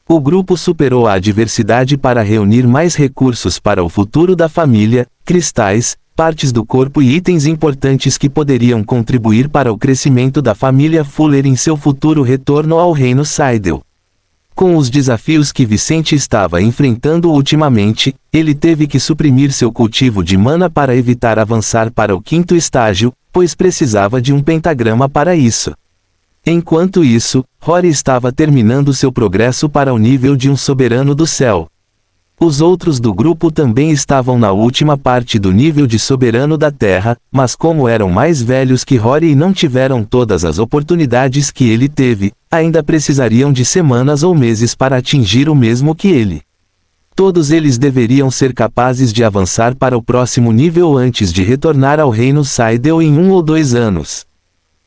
O grupo superou a adversidade para reunir mais recursos para o futuro da família, cristais, partes do corpo e itens importantes que poderiam contribuir para o crescimento da família Fuller em seu futuro retorno ao Reino Seidel. Com os desafios que Vicente estava enfrentando ultimamente, ele teve que suprimir seu cultivo de mana para evitar avançar para o 5º estágio, pois precisava de um pentagrama para isso. Enquanto isso, Rory estava terminando seu progresso para o nível de um soberano do céu. Os outros do grupo também estavam na última parte do nível de soberano da terra, mas como eram mais velhos que Rory e não tiveram todas as oportunidades que ele teve, ainda precisariam de semanas ou meses para atingir o mesmo que ele. Todos eles deveriam ser capazes de avançar para o próximo nível antes de retornar ao Reino Seidel em 1 ou 2 anos.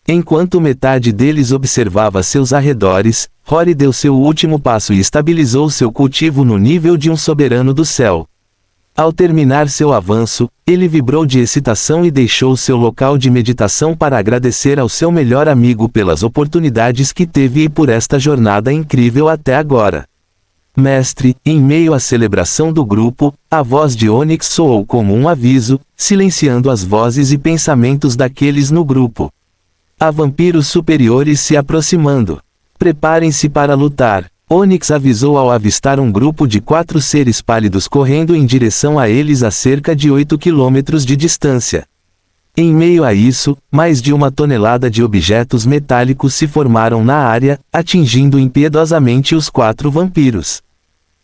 Enquanto metade deles observava seus arredores, Rory deu seu último passo e estabilizou seu cultivo no nível de um soberano do céu. Ao terminar seu avanço, ele vibrou de excitação e deixou seu local de meditação para agradecer ao seu melhor amigo pelas oportunidades que teve e por esta jornada incrível até agora. Mestre, em meio à celebração do grupo, a voz de Onyx soou como um aviso, silenciando as vozes e pensamentos daqueles no grupo. Há vampiros superiores se aproximando. Preparem-se para lutar. Onyx avisou ao avistar um grupo de 4 seres pálidos correndo em direção a eles a cerca de 8 quilômetros de distância. Em meio a isso, mais de 1 tonelada de objetos metálicos se formaram na área, atingindo impiedosamente os 4 vampiros.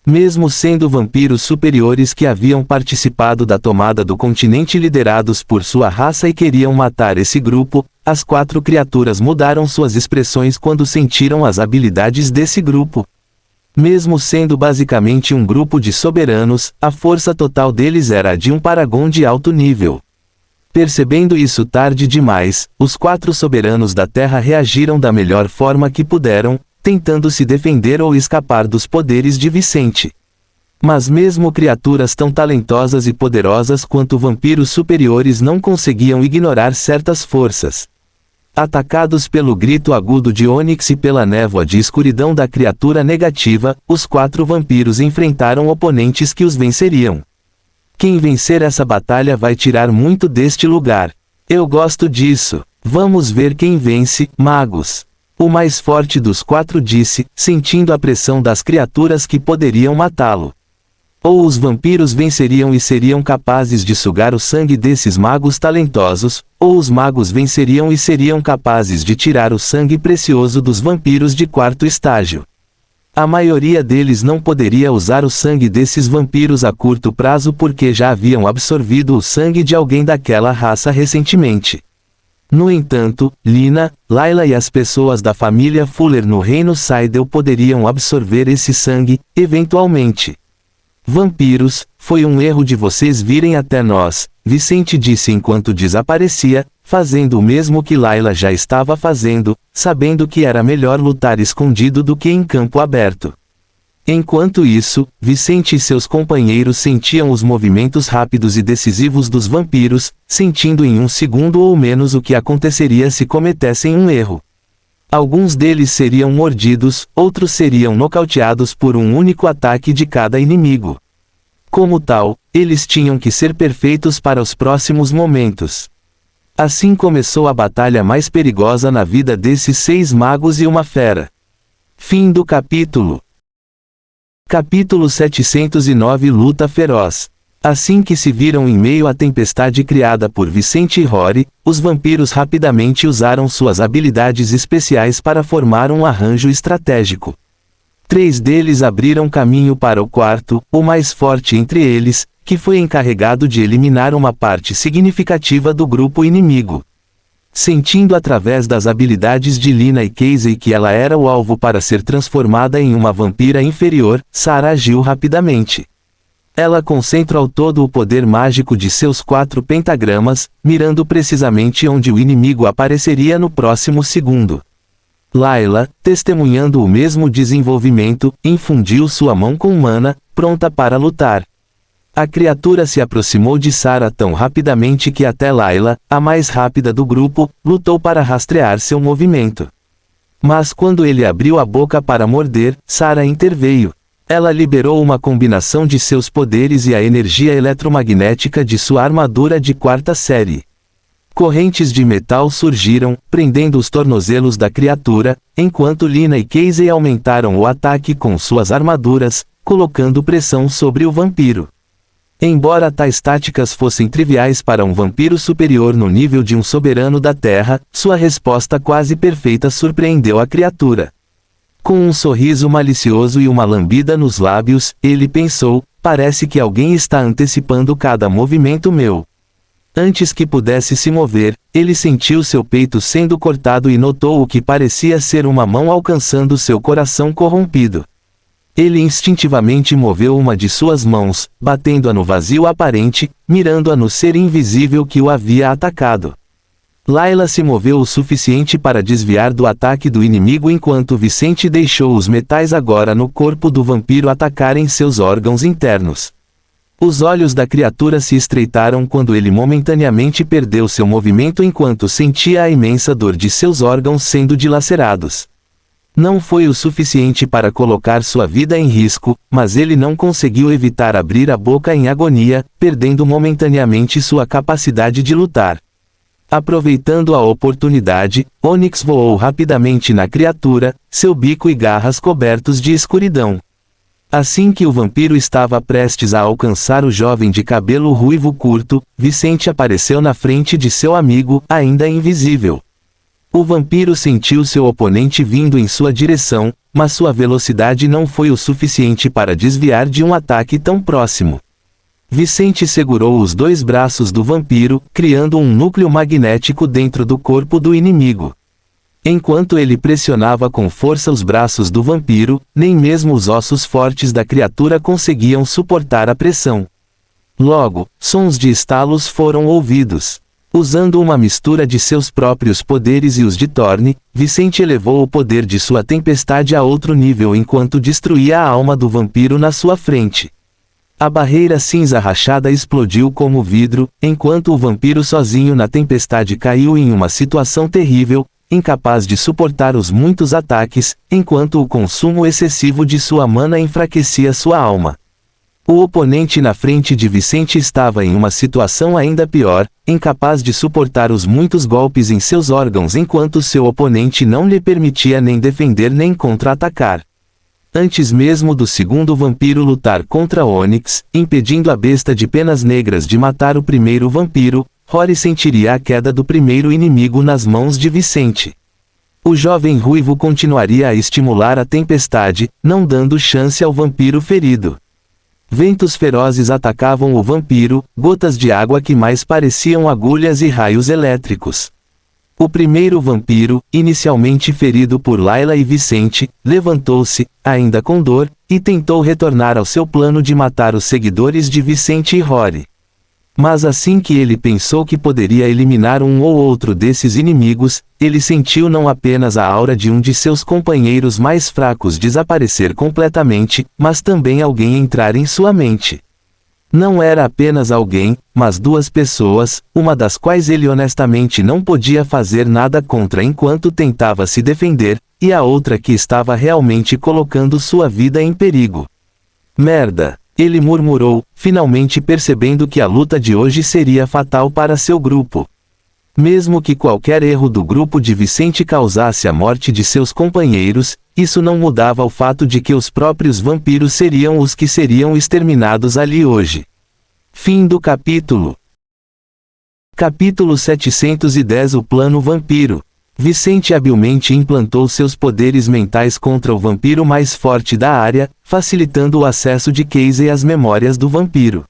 Mesmo sendo vampiros superiores que haviam participado da tomada do continente liderados por sua raça e queriam matar esse grupo, as 4 criaturas mudaram suas expressões quando sentiram as habilidades desse grupo. Mesmo sendo basicamente um grupo de soberanos, a força total deles era a de um Paragon de alto nível. Percebendo isso tarde demais, os 4 soberanos da Terra reagiram da melhor forma que puderam, tentando se defender ou escapar dos poderes de Vicente. Mas mesmo criaturas tão talentosas e poderosas quanto vampiros superiores não conseguiam ignorar certas forças. Atacados pelo grito agudo de Onyx e pela névoa de escuridão da criatura negativa, os 4 vampiros enfrentaram oponentes que os venceriam. Quem vencer essa batalha vai tirar muito deste lugar. Eu gosto disso. Vamos ver quem vence, magos. O mais forte dos 4 disse, sentindo a pressão das criaturas que poderiam matá-lo. Ou os vampiros venceriam e seriam capazes de sugar o sangue desses magos talentosos, ou os magos venceriam e seriam capazes de tirar o sangue precioso dos vampiros de 4º estágio. A maioria deles não poderia usar o sangue desses vampiros a curto prazo porque já haviam absorvido o sangue de alguém daquela raça recentemente. No entanto, Lina, Layla e as pessoas da família Fuller no Reino Seidel poderiam absorver esse sangue, eventualmente. Vampiros, foi um erro de vocês virem até nós, Vicente disse enquanto desaparecia, fazendo o mesmo que Layla já estava fazendo, sabendo que era melhor lutar escondido do que em campo aberto. Enquanto isso, Vicente e seus companheiros sentiam os movimentos rápidos e decisivos dos vampiros, sentindo em 1 segundo ou menos o que aconteceria se cometessem um erro. Alguns deles seriam mordidos, outros seriam nocauteados por um único ataque de cada inimigo. Como tal, eles tinham que ser perfeitos para os próximos momentos. Assim começou a batalha mais perigosa na vida desses 6 magos e uma fera. Fim do capítulo. Capítulo 709 Luta Feroz. Assim que se viram em meio à tempestade criada por Vicente e Rory, os vampiros rapidamente usaram suas habilidades especiais para formar um arranjo estratégico. 3 deles abriram caminho para o 4º, o mais forte entre eles, que foi encarregado de eliminar uma parte significativa do grupo inimigo. Sentindo através das habilidades de Lina e Casey que ela era o alvo para ser transformada em uma vampira inferior, Sarah agiu rapidamente. Ela concentrou todo o poder mágico de seus 4 pentagramas, mirando precisamente onde o inimigo apareceria no próximo segundo. Layla, testemunhando o mesmo desenvolvimento, infundiu sua mão com mana, pronta para lutar. A criatura se aproximou de Sarah tão rapidamente que até Layla, a mais rápida do grupo, lutou para rastrear seu movimento. Mas quando ele abriu a boca para morder, Sarah interveio. Ela liberou uma combinação de seus poderes e a energia eletromagnética de sua armadura de 4ª série. Correntes de metal surgiram, prendendo os tornozelos da criatura, enquanto Lina e Casey aumentaram o ataque com suas armaduras, colocando pressão sobre o vampiro. Embora tais táticas fossem triviais para um vampiro superior no nível de um soberano da Terra, sua resposta quase perfeita surpreendeu a criatura. Com um sorriso malicioso e uma lambida nos lábios, ele pensou, parece que alguém está antecipando cada movimento meu. Antes que pudesse se mover, ele sentiu seu peito sendo cortado e notou o que parecia ser uma mão alcançando seu coração corrompido. Ele instintivamente moveu uma de suas mãos, batendo-a no vazio aparente, mirando-a no ser invisível que o havia atacado. Layla se moveu o suficiente para desviar do ataque do inimigo enquanto Vicente deixou os metais agora no corpo do vampiro atacarem seus órgãos internos. Os olhos da criatura se estreitaram quando ele momentaneamente perdeu seu movimento enquanto sentia a imensa dor de seus órgãos sendo dilacerados. Não foi o suficiente para colocar sua vida em risco, mas ele não conseguiu evitar abrir a boca em agonia, perdendo momentaneamente sua capacidade de lutar. Aproveitando a oportunidade, Onyx voou rapidamente na criatura, seu bico e garras cobertos de escuridão. Assim que o vampiro estava prestes a alcançar o jovem de cabelo ruivo curto, Vicente apareceu na frente de seu amigo, ainda invisível. O vampiro sentiu seu oponente vindo em sua direção, mas sua velocidade não foi o suficiente para desviar de um ataque tão próximo. Vicente segurou os dois braços do vampiro, criando um núcleo magnético dentro do corpo do inimigo. Enquanto ele pressionava com força os braços do vampiro, nem mesmo os ossos fortes da criatura conseguiam suportar a pressão. Logo, sons de estalos foram ouvidos. Usando uma mistura de seus próprios poderes e os de Thorne, Vicente elevou o poder de sua tempestade a outro nível enquanto destruía a alma do vampiro na sua frente. A barreira cinza rachada explodiu como vidro, enquanto o vampiro sozinho na tempestade caiu em uma situação terrível, incapaz de suportar os muitos ataques, enquanto o consumo excessivo de sua mana enfraquecia sua alma. O oponente na frente de Vicente estava em uma situação ainda pior, incapaz de suportar os muitos golpes em seus órgãos enquanto seu oponente não lhe permitia nem defender nem contra-atacar. Antes mesmo do segundo vampiro lutar contra Onyx, impedindo a besta de penas negras de matar o primeiro vampiro, Rory sentiria a queda do primeiro inimigo nas mãos de Vicente. O jovem ruivo continuaria a estimular a tempestade, não dando chance ao vampiro ferido. Ventos ferozes atacavam o vampiro, gotas de água que mais pareciam agulhas e raios elétricos. O primeiro vampiro, inicialmente ferido por Layla e Vicente, levantou-se, ainda com dor, e tentou retornar ao seu plano de matar os seguidores de Vicente e Rory. Mas assim que ele pensou que poderia eliminar um ou outro desses inimigos, ele sentiu não apenas a aura de um de seus companheiros mais fracos desaparecer completamente, mas também alguém entrar em sua mente. Não era apenas alguém, mas duas pessoas, uma das quais ele honestamente não podia fazer nada contra enquanto tentava se defender, e a outra que estava realmente colocando sua vida em perigo. Merda! Ele murmurou, finalmente percebendo que a luta de hoje seria fatal para seu grupo. Mesmo que qualquer erro do grupo de Vicente causasse a morte de seus companheiros, isso não mudava o fato de que os próprios vampiros seriam os que seriam exterminados ali hoje. Fim do capítulo. Capítulo 710. O Plano Vampiro. Vicente habilmente implantou seus poderes mentais contra o vampiro mais forte da área, facilitando o acesso de Casey às memórias do vampiro.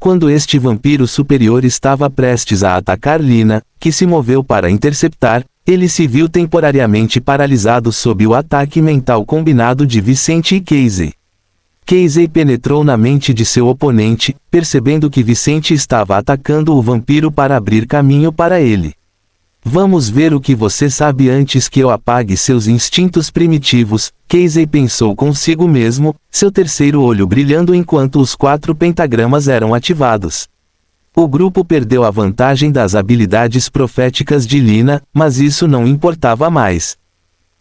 Quando este vampiro superior estava prestes a atacar Lina, que se moveu para interceptar, ele se viu temporariamente paralisado sob o ataque mental combinado de Vicente e Casey. Casey penetrou na mente de seu oponente, percebendo que Vicente estava atacando o vampiro para abrir caminho para ele. Vamos ver o que você sabe antes que eu apague seus instintos primitivos, Casey pensou consigo mesmo, seu terceiro olho brilhando enquanto os 4 pentagramas eram ativados. O grupo perdeu a vantagem das habilidades proféticas de Lina, mas isso não importava mais.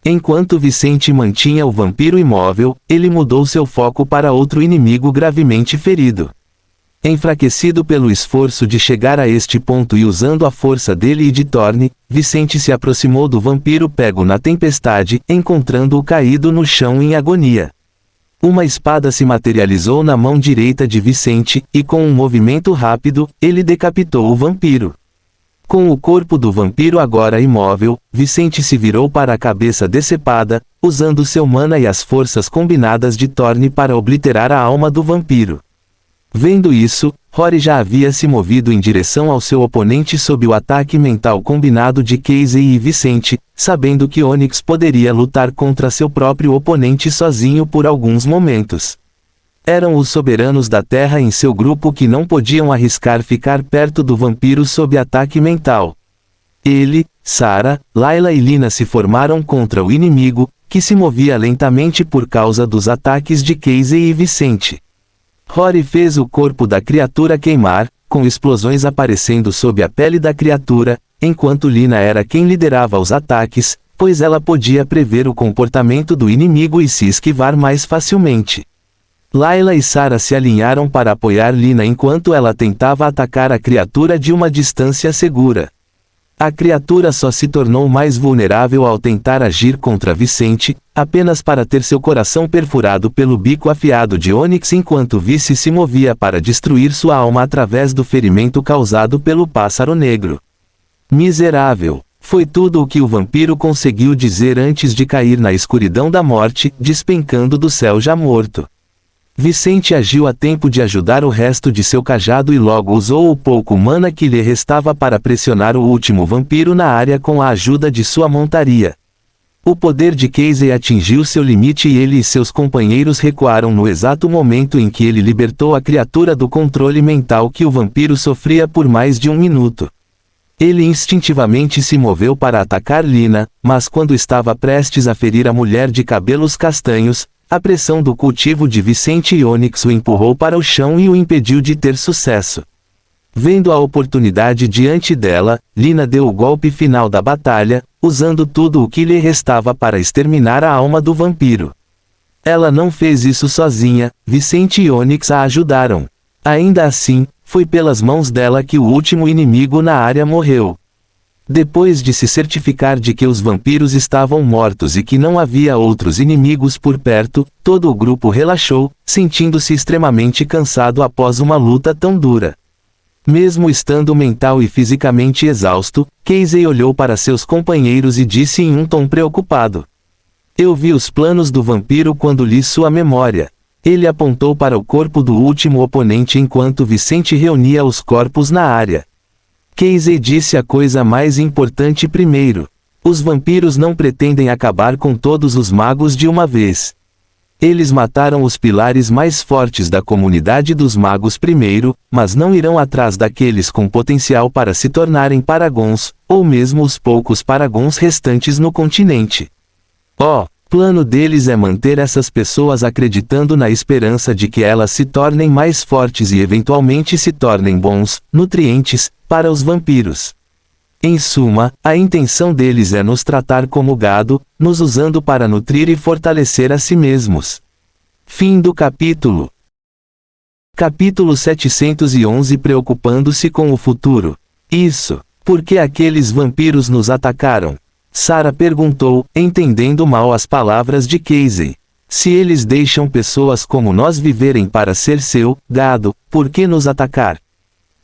Enquanto Vicente mantinha o vampiro imóvel, ele mudou seu foco para outro inimigo gravemente ferido. Enfraquecido pelo esforço de chegar a este ponto e usando a força dele e de Thorne, Vicente se aproximou do vampiro pego na tempestade, encontrando-o caído no chão em agonia. Uma espada se materializou na mão direita de Vicente, e com um movimento rápido, ele decapitou o vampiro. Com o corpo do vampiro agora imóvel, Vicente se virou para a cabeça decepada, usando seu mana e as forças combinadas de Thorne para obliterar a alma do vampiro. Vendo isso, Rory já havia se movido em direção ao seu oponente sob o ataque mental combinado de Casey e Vicente, sabendo que Onyx poderia lutar contra seu próprio oponente sozinho por alguns momentos. Eram os soberanos da Terra em seu grupo que não podiam arriscar ficar perto do vampiro sob ataque mental. Ele, Sarah, Layla e Lina se formaram contra o inimigo, que se movia lentamente por causa dos ataques de Casey e Vicente. Rory fez o corpo da criatura queimar, com explosões aparecendo sob a pele da criatura, enquanto Lina era quem liderava os ataques, pois ela podia prever o comportamento do inimigo e se esquivar mais facilmente. Layla e Sarah se alinharam para apoiar Lina enquanto ela tentava atacar a criatura de uma distância segura. A criatura só se tornou mais vulnerável ao tentar agir contra Vicente, apenas para ter seu coração perfurado pelo bico afiado de Ônix enquanto Vice se movia para destruir sua alma através do ferimento causado pelo pássaro negro. Miserável! Foi tudo o que o vampiro conseguiu dizer antes de cair na escuridão da morte, despencando do céu já morto. Vicente agiu a tempo de ajudar o resto de seu cajado e logo usou o pouco mana que lhe restava para pressionar o último vampiro na área com a ajuda de sua montaria. O poder de Casey atingiu seu limite e ele e seus companheiros recuaram no exato momento em que ele libertou a criatura do controle mental que o vampiro sofria por mais de 1 minuto. Ele instintivamente se moveu para atacar Lina, mas quando estava prestes a ferir a mulher de cabelos castanhos, a pressão do cultivo de Vicente e Ônix o empurrou para o chão e o impediu de ter sucesso. Vendo a oportunidade diante dela, Lina deu o golpe final da batalha, usando tudo o que lhe restava para exterminar a alma do vampiro. Ela não fez isso sozinha, Vicente e Ônix a ajudaram. Ainda assim, foi pelas mãos dela que o último inimigo na área morreu. Depois de se certificar de que os vampiros estavam mortos e que não havia outros inimigos por perto, todo o grupo relaxou, sentindo-se extremamente cansado após uma luta tão dura. Mesmo estando mental e fisicamente exausto, Casey olhou para seus companheiros e disse em um tom preocupado: "Eu vi os planos do vampiro quando li sua memória." Ele apontou para o corpo do último oponente enquanto Vicente reunia os corpos na área. Casey disse a coisa mais importante primeiro. Os vampiros não pretendem acabar com todos os magos de uma vez. Eles mataram os pilares mais fortes da comunidade dos magos primeiro, mas não irão atrás daqueles com potencial para se tornarem paragons, ou mesmo os poucos paragons restantes no continente. O plano deles é manter essas pessoas acreditando na esperança de que elas se tornem mais fortes e eventualmente se tornem bons, nutrientes, para os vampiros. Em suma, a intenção deles é nos tratar como gado, nos usando para nutrir e fortalecer a si mesmos. Fim do capítulo. Capítulo 711. Preocupando-se com o futuro. Isso. Por que aqueles vampiros nos atacaram? Sarah perguntou, entendendo mal as palavras de Casey. Se eles deixam pessoas como nós viverem para ser seu gado, por que nos atacar?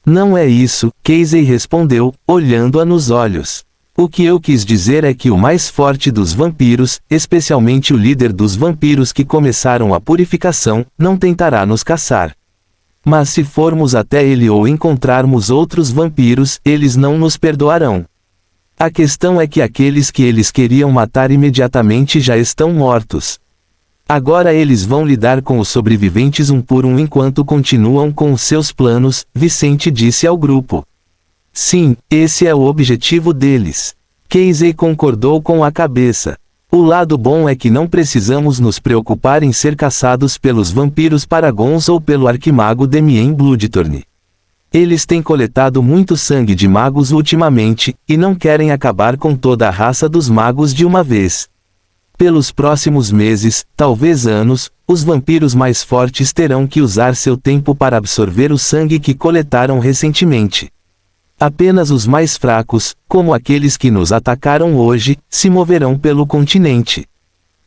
Não é isso, Casey respondeu, olhando-a nos olhos. O que eu quis dizer é que o mais forte dos vampiros, especialmente o líder dos vampiros que começaram a purificação, não tentará nos caçar. Mas se formos até ele ou encontrarmos outros vampiros, eles não nos perdoarão. A questão é que aqueles que eles queriam matar imediatamente já estão mortos. Agora eles vão lidar com os sobreviventes um por um enquanto continuam com os seus planos, Vicente disse ao grupo. Sim, esse é o objetivo deles. Casey concordou com a cabeça. O lado bom é que não precisamos nos preocupar em ser caçados pelos vampiros paragons ou pelo arquimago Damien Bloodthorn. Eles têm coletado muito sangue de magos ultimamente, e não querem acabar com toda a raça dos magos de uma vez. Pelos próximos meses, talvez anos, os vampiros mais fortes terão que usar seu tempo para absorver o sangue que coletaram recentemente. Apenas os mais fracos, como aqueles que nos atacaram hoje, se moverão pelo continente.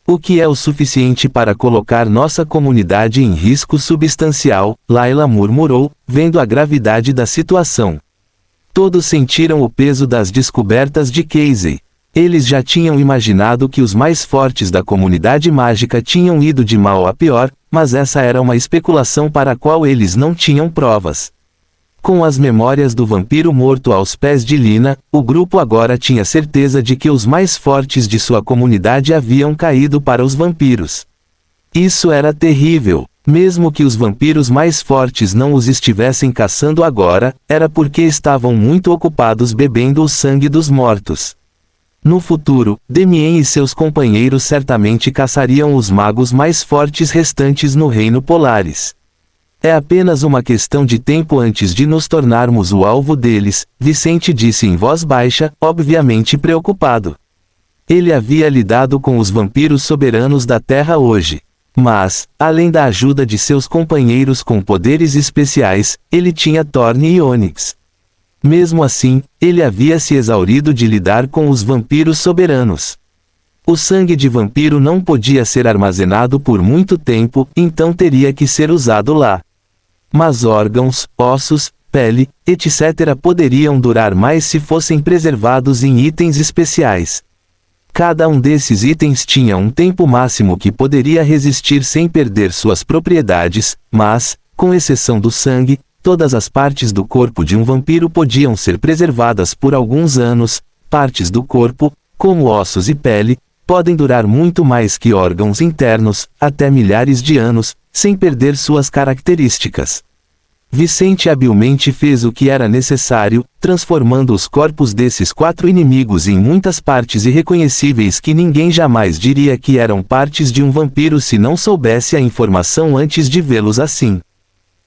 O que é o suficiente para colocar nossa comunidade em risco substancial, Layla murmurou, vendo a gravidade da situação. Todos sentiram o peso das descobertas de Casey. Eles já tinham imaginado que os mais fortes da comunidade mágica tinham ido de mal a pior, mas essa era uma especulação para a qual eles não tinham provas. Com as memórias do vampiro morto aos pés de Lina, o grupo agora tinha certeza de que os mais fortes de sua comunidade haviam caído para os vampiros. Isso era terrível. Mesmo que os vampiros mais fortes não os estivessem caçando agora, era porque estavam muito ocupados bebendo o sangue dos mortos. No futuro, Damien e seus companheiros certamente caçariam os magos mais fortes restantes no Reino Polaris. É apenas uma questão de tempo antes de nos tornarmos o alvo deles, Vicente disse em voz baixa, obviamente preocupado. Ele havia lidado com os vampiros soberanos da Terra hoje. Mas, além da ajuda de seus companheiros com poderes especiais, ele tinha Thorne e Ônix. Mesmo assim, ele havia se exaurido de lidar com os vampiros soberanos. O sangue de vampiro não podia ser armazenado por muito tempo, então teria que ser usado lá. Mas órgãos, ossos, pele, etc. poderiam durar mais se fossem preservados em itens especiais. Cada um desses itens tinha um tempo máximo que poderia resistir sem perder suas propriedades, mas, com exceção do sangue, todas as partes do corpo de um vampiro podiam ser preservadas por alguns anos. Partes do corpo, como ossos e pele, podem durar muito mais que órgãos internos, até milhares de anos, sem perder suas características. Vicente habilmente fez o que era necessário, transformando os corpos desses 4 inimigos em muitas partes irreconhecíveis que ninguém jamais diria que eram partes de um vampiro se não soubesse a informação antes de vê-los assim.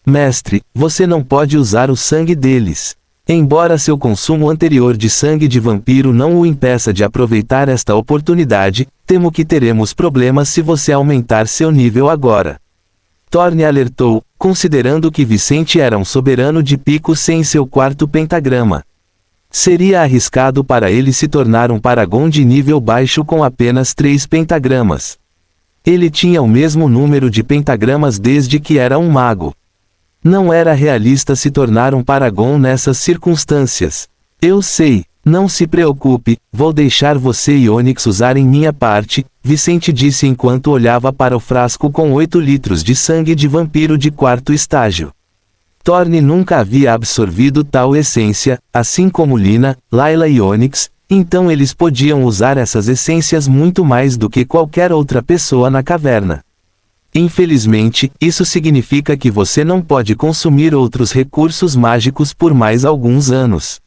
Mestre, você não pode usar o sangue deles. Embora seu consumo anterior de sangue de vampiro não o impeça de aproveitar esta oportunidade, temo que teremos problemas se você aumentar seu nível agora. Thorne alertou, considerando que Vicente era um soberano de pico sem seu 4º pentagrama. Seria arriscado para ele se tornar um Paragon de nível baixo com apenas 3 pentagramas. Ele tinha o mesmo número de pentagramas desde que era um mago. Não era realista se tornar um Paragon nessas circunstâncias. Eu sei, não se preocupe, vou deixar você e Onyx usarem minha parte, Vicente disse enquanto olhava para o frasco com 8 litros de sangue de vampiro de 4º estágio. Thorne nunca havia absorvido tal essência, assim como Lina, Layla e Onyx, então eles podiam usar essas essências muito mais do que qualquer outra pessoa na caverna. Infelizmente, isso significa que você não pode consumir outros recursos mágicos por mais alguns anos.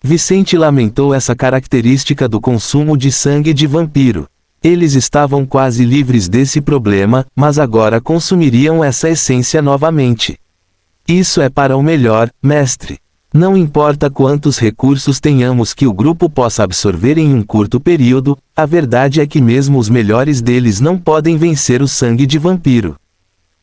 Vicente lamentou essa característica do consumo de sangue de vampiro. Eles estavam quase livres desse problema, mas agora consumiriam essa essência novamente. Isso é para o melhor, mestre. Não importa quantos recursos tenhamos que o grupo possa absorver em um curto período, a verdade é que mesmo os melhores deles não podem vencer o sangue de vampiro.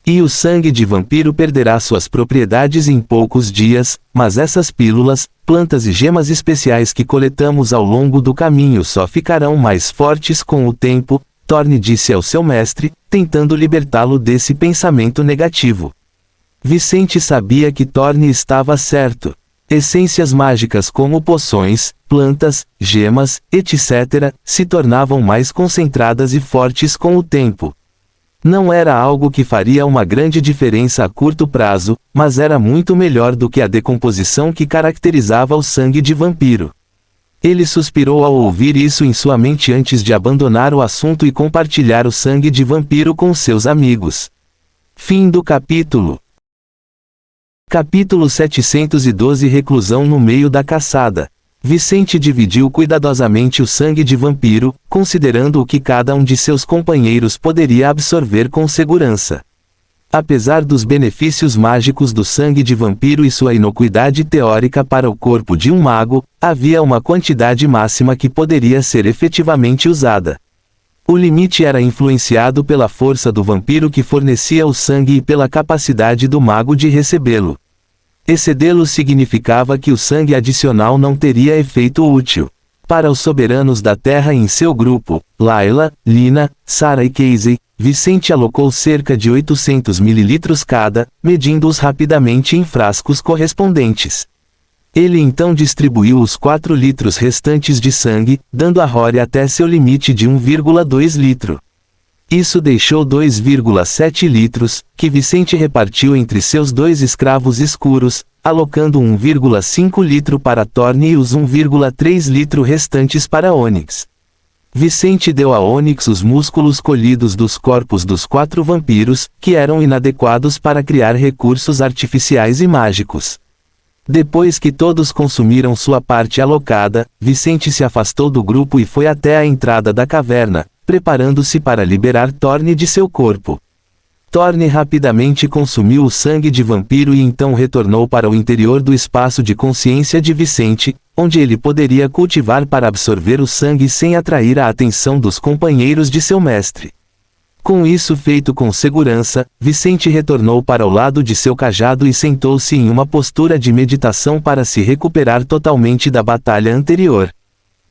E o sangue de vampiro perderá suas propriedades em poucos dias, mas essas pílulas, plantas e gemas especiais que coletamos ao longo do caminho só ficarão mais fortes com o tempo, Thorne disse ao seu mestre, tentando libertá-lo desse pensamento negativo. Vicente sabia que Thorne estava certo. Essências mágicas como poções, plantas, gemas, etc., se tornavam mais concentradas e fortes com o tempo. Não era algo que faria uma grande diferença a curto prazo, mas era muito melhor do que a decomposição que caracterizava o sangue de vampiro. Ele suspirou ao ouvir isso em sua mente antes de abandonar o assunto e compartilhar o sangue de vampiro com seus amigos. Fim do capítulo. Capítulo 712 Reclusão no meio da caçada. Vicente dividiu cuidadosamente o sangue de vampiro, considerando o que cada um de seus companheiros poderia absorver com segurança. Apesar dos benefícios mágicos do sangue de vampiro e sua inocuidade teórica para o corpo de um mago, havia uma quantidade máxima que poderia ser efetivamente usada. O limite era influenciado pela força do vampiro que fornecia o sangue e pela capacidade do mago de recebê-lo. Excedê-lo significava que o sangue adicional não teria efeito útil. Para os soberanos da Terra em seu grupo, Layla, Lina, Sarah e Casey, Vicente alocou cerca de 800 ml cada, medindo-os rapidamente em frascos correspondentes. Ele então distribuiu os 4 litros restantes de sangue, dando a Rory até seu limite de 1,2 litro. Isso deixou 2,7 litros, que Vicente repartiu entre seus 2 escravos escuros, alocando 1,5 litro para Thorne e os 1,3 litro restantes para Onyx. Vicente deu a Onyx os músculos colhidos dos corpos dos 4 vampiros, que eram inadequados para criar recursos artificiais e mágicos. Depois que todos consumiram sua parte alocada, Vicente se afastou do grupo e foi até a entrada da caverna, preparando-se para liberar Thorne de seu corpo. Thorne rapidamente consumiu o sangue de vampiro e então retornou para o interior do espaço de consciência de Vicente, onde ele poderia cultivar para absorver o sangue sem atrair a atenção dos companheiros de seu mestre. Com isso feito com segurança, Vicente retornou para o lado de seu cajado e sentou-se em uma postura de meditação para se recuperar totalmente da batalha anterior.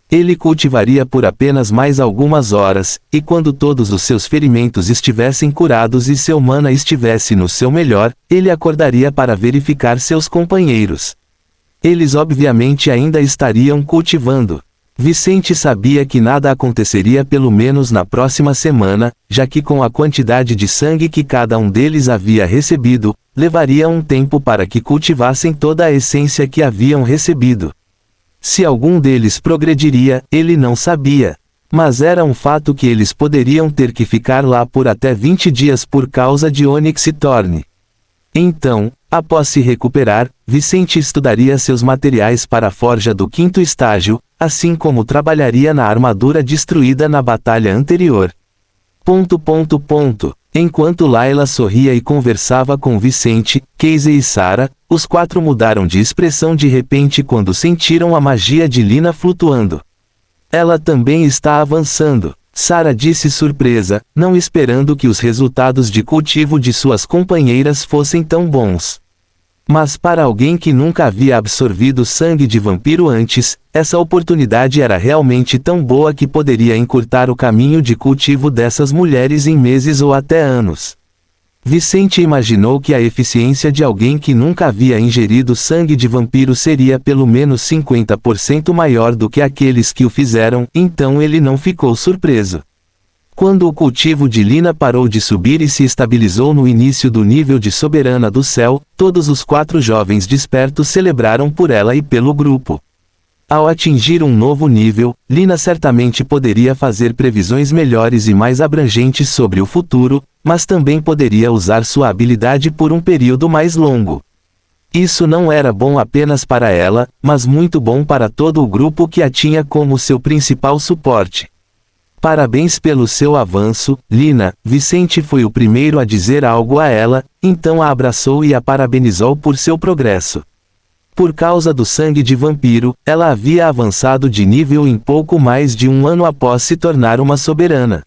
Ele cultivaria por apenas mais algumas horas, e quando todos os seus ferimentos estivessem curados e seu mana estivesse no seu melhor, ele acordaria para verificar seus companheiros. Eles obviamente ainda estariam cultivando. Vicente sabia que nada aconteceria pelo menos na próxima semana, já que com a quantidade de sangue que cada um deles havia recebido, levaria um tempo para que cultivassem toda a essência que haviam recebido. Se algum deles progrediria, ele não sabia. Mas era um fato que eles poderiam ter que ficar lá por até 20 dias por causa de Onyx e Thorne. Então, após se recuperar, Vicente estudaria seus materiais para a forja do 5º estágio, assim como trabalharia na armadura destruída na batalha anterior. Enquanto Layla sorria e conversava com Vicente, Casey e Sarah, os 4 mudaram de expressão de repente quando sentiram a magia de Lina flutuando. Ela também está avançando, Sarah disse surpresa, não esperando que os resultados de cultivo de suas companheiras fossem tão bons. Mas para alguém que nunca havia absorvido sangue de vampiro antes, essa oportunidade era realmente tão boa que poderia encurtar o caminho de cultivo dessas mulheres em meses ou até anos. Vicente imaginou que a eficiência de alguém que nunca havia ingerido sangue de vampiro seria pelo menos 50% maior do que aqueles que o fizeram, então ele não ficou surpreso. Quando o cultivo de Lina parou de subir e se estabilizou no início do nível de Soberana do Céu, todos os 4 jovens despertos celebraram por ela e pelo grupo. Ao atingir um novo nível, Lina certamente poderia fazer previsões melhores e mais abrangentes sobre o futuro, mas também poderia usar sua habilidade por um período mais longo. Isso não era bom apenas para ela, mas muito bom para todo o grupo que a tinha como seu principal suporte. Parabéns pelo seu avanço, Lina. Vicente foi o primeiro a dizer algo a ela, então a abraçou e a parabenizou por seu progresso. Por causa do sangue de vampiro, ela havia avançado de nível em pouco mais de um ano após se tornar uma soberana.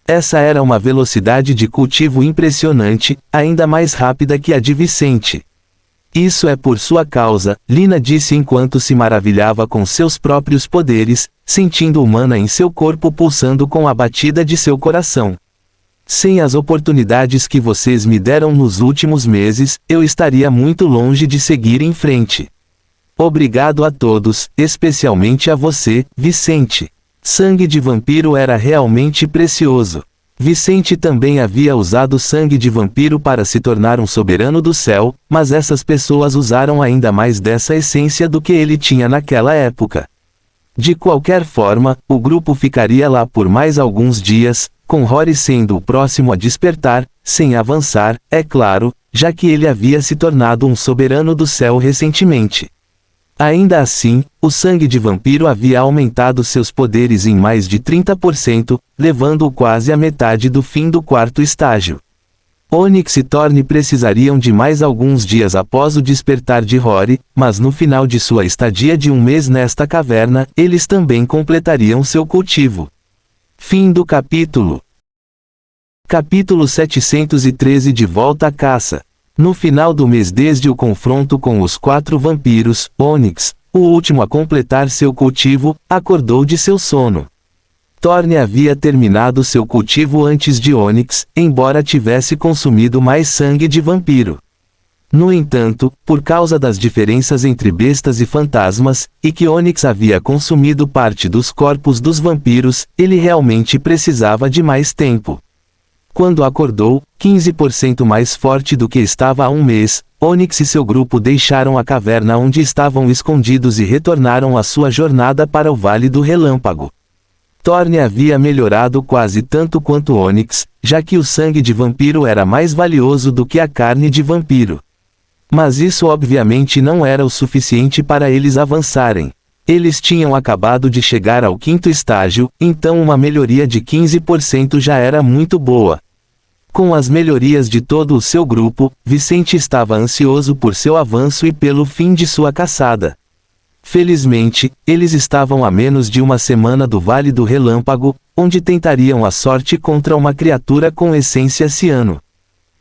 Essa era uma velocidade de cultivo impressionante, ainda mais rápida que a de Vicente. Isso é por sua causa, Lina disse enquanto se maravilhava com seus próprios poderes, sentindo o mana em seu corpo pulsando com a batida de seu coração. Sem as oportunidades que vocês me deram nos últimos meses, eu estaria muito longe de seguir em frente. Obrigado a todos, especialmente a você, Vicente. Sangue de vampiro era realmente precioso. Vicente também havia usado sangue de vampiro para se tornar um soberano do céu, mas essas pessoas usaram ainda mais dessa essência do que ele tinha naquela época. De qualquer forma, o grupo ficaria lá por mais alguns dias, com Rory sendo o próximo a despertar, sem avançar, é claro, já que ele havia se tornado um soberano do céu recentemente. Ainda assim, o sangue de vampiro havia aumentado seus poderes em mais de 30%, levando-o quase à metade do fim do 4º estágio. Onyx e Thorne precisariam de mais alguns dias após o despertar de Rory, mas no final de sua estadia de um mês nesta caverna, eles também completariam seu cultivo. Fim do capítulo. Capítulo 713 De volta à caça. No final do mês desde o confronto com os 4 vampiros, Onyx, o último a completar seu cultivo, acordou de seu sono. Thorne havia terminado seu cultivo antes de Onyx, embora tivesse consumido mais sangue de vampiro. No entanto, por causa das diferenças entre bestas e fantasmas, e que Onyx havia consumido parte dos corpos dos vampiros, ele realmente precisava de mais tempo. Quando acordou, 15% mais forte do que estava há um mês, Onyx e seu grupo deixaram a caverna onde estavam escondidos e retornaram à sua jornada para o Vale do Relâmpago. Thorne havia melhorado quase tanto quanto Onyx, já que o sangue de vampiro era mais valioso do que a carne de vampiro. Mas isso obviamente não era o suficiente para eles avançarem. Eles tinham acabado de chegar ao 5º estágio, então uma melhoria de 15% já era muito boa. Com as melhorias de todo o seu grupo, Vicente estava ansioso por seu avanço e pelo fim de sua caçada. Felizmente, eles estavam a menos de uma semana do Vale do Relâmpago, onde tentariam a sorte contra uma criatura com essência ciano.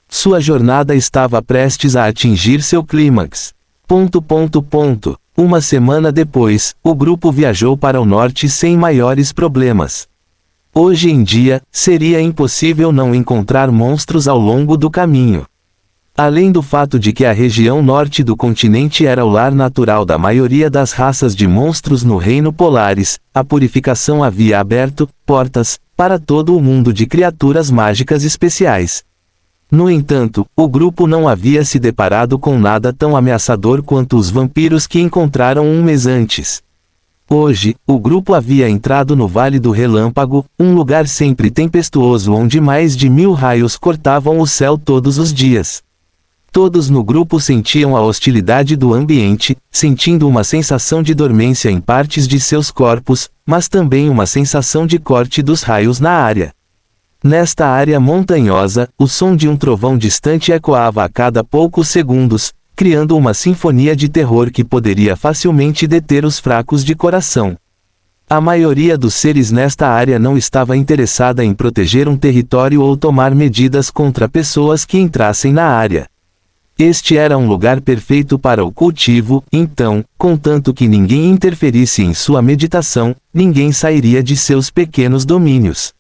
Sua jornada estava prestes a atingir seu clímax. Uma semana depois, o grupo viajou para o norte sem maiores problemas. Hoje em dia, seria impossível não encontrar monstros ao longo do caminho. Além do fato de que a região norte do continente era o lar natural da maioria das raças de monstros no Reino Polaris, a purificação havia aberto portas para todo o mundo de criaturas mágicas especiais. No entanto, o grupo não havia se deparado com nada tão ameaçador quanto os vampiros que encontraram um mês antes. Hoje, o grupo havia entrado no Vale do Relâmpago, um lugar sempre tempestuoso onde mais de 1000 raios cortavam o céu todos os dias. Todos no grupo sentiam a hostilidade do ambiente, sentindo uma sensação de dormência em partes de seus corpos, mas também uma sensação de corte dos raios na área. Nesta área montanhosa, o som de um trovão distante ecoava a cada poucos segundos, criando uma sinfonia de terror que poderia facilmente deter os fracos de coração. A maioria dos seres nesta área não estava interessada em proteger um território ou tomar medidas contra pessoas que entrassem na área. Este era um lugar perfeito para o cultivo, então, contanto que ninguém interferisse em sua meditação, ninguém sairia de seus pequenos domínios.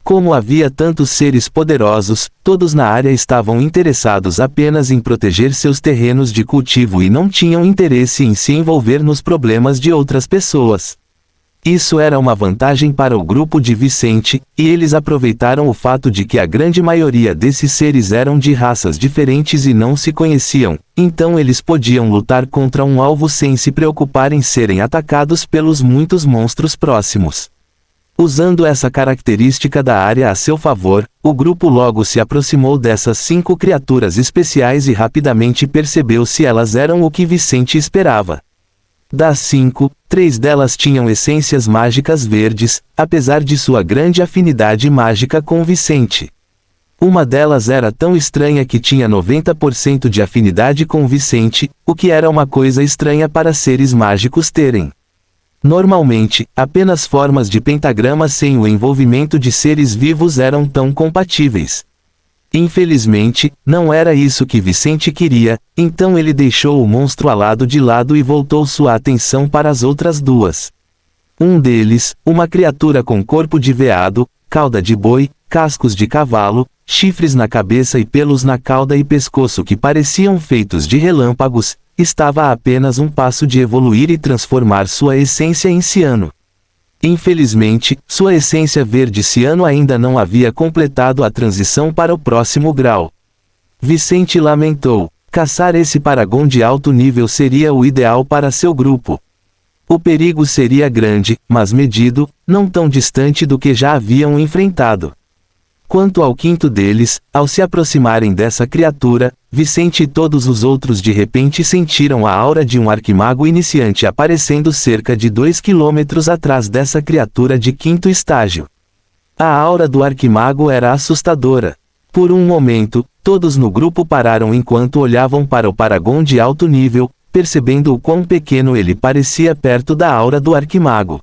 Como havia tantos seres poderosos, todos na área estavam interessados apenas em proteger seus terrenos de cultivo e não tinham interesse em se envolver nos problemas de outras pessoas. Isso era uma vantagem para o grupo de Vicente, e eles aproveitaram o fato de que a grande maioria desses seres eram de raças diferentes e não se conheciam, então eles podiam lutar contra um alvo sem se preocupar em serem atacados pelos muitos monstros próximos. Usando essa característica da área a seu favor, o grupo logo se aproximou dessas 5 criaturas especiais e rapidamente percebeu se elas eram o que Vicente esperava. Das 5, 3 delas tinham essências mágicas verdes, apesar de sua grande afinidade mágica com Vicente. Uma delas era tão estranha que tinha 90% de afinidade com Vicente, o que era uma coisa estranha para seres mágicos terem. Normalmente, apenas formas de pentagrama sem o envolvimento de seres vivos eram tão compatíveis. Infelizmente, não era isso que Vicente queria, então ele deixou o monstro alado de lado e voltou sua atenção para as outras 2. Um deles, uma criatura com corpo de veado, cauda de boi, cascos de cavalo, chifres na cabeça e pelos na cauda e pescoço que pareciam feitos de relâmpagos, estava a apenas um passo de evoluir e transformar sua essência em ciano. Infelizmente, sua essência verde ciano ainda não havia completado a transição para o próximo grau. Vicente lamentou. Caçar esse Paragon de alto nível seria o ideal para seu grupo. O perigo seria grande, mas medido, não tão distante do que já haviam enfrentado. Quanto ao quinto deles, ao se aproximarem dessa criatura, Vicente e todos os outros de repente sentiram a aura de um arquimago iniciante aparecendo cerca de 2 quilômetros atrás dessa criatura de 5º estágio. A aura do arquimago era assustadora. Por um momento, todos no grupo pararam enquanto olhavam para o Paragon de alto nível, percebendo o quão pequeno ele parecia perto da aura do arquimago.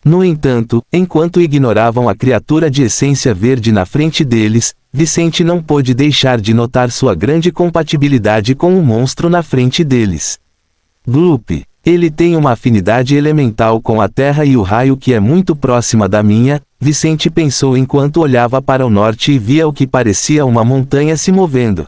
No entanto, enquanto ignoravam a criatura de essência verde na frente deles, Vicente não pôde deixar de notar sua grande compatibilidade com o monstro na frente deles. Gloop. Ele tem uma afinidade elemental com a terra e o raio que é muito próxima da minha, Vicente pensou enquanto olhava para o norte e via o que parecia uma montanha se movendo.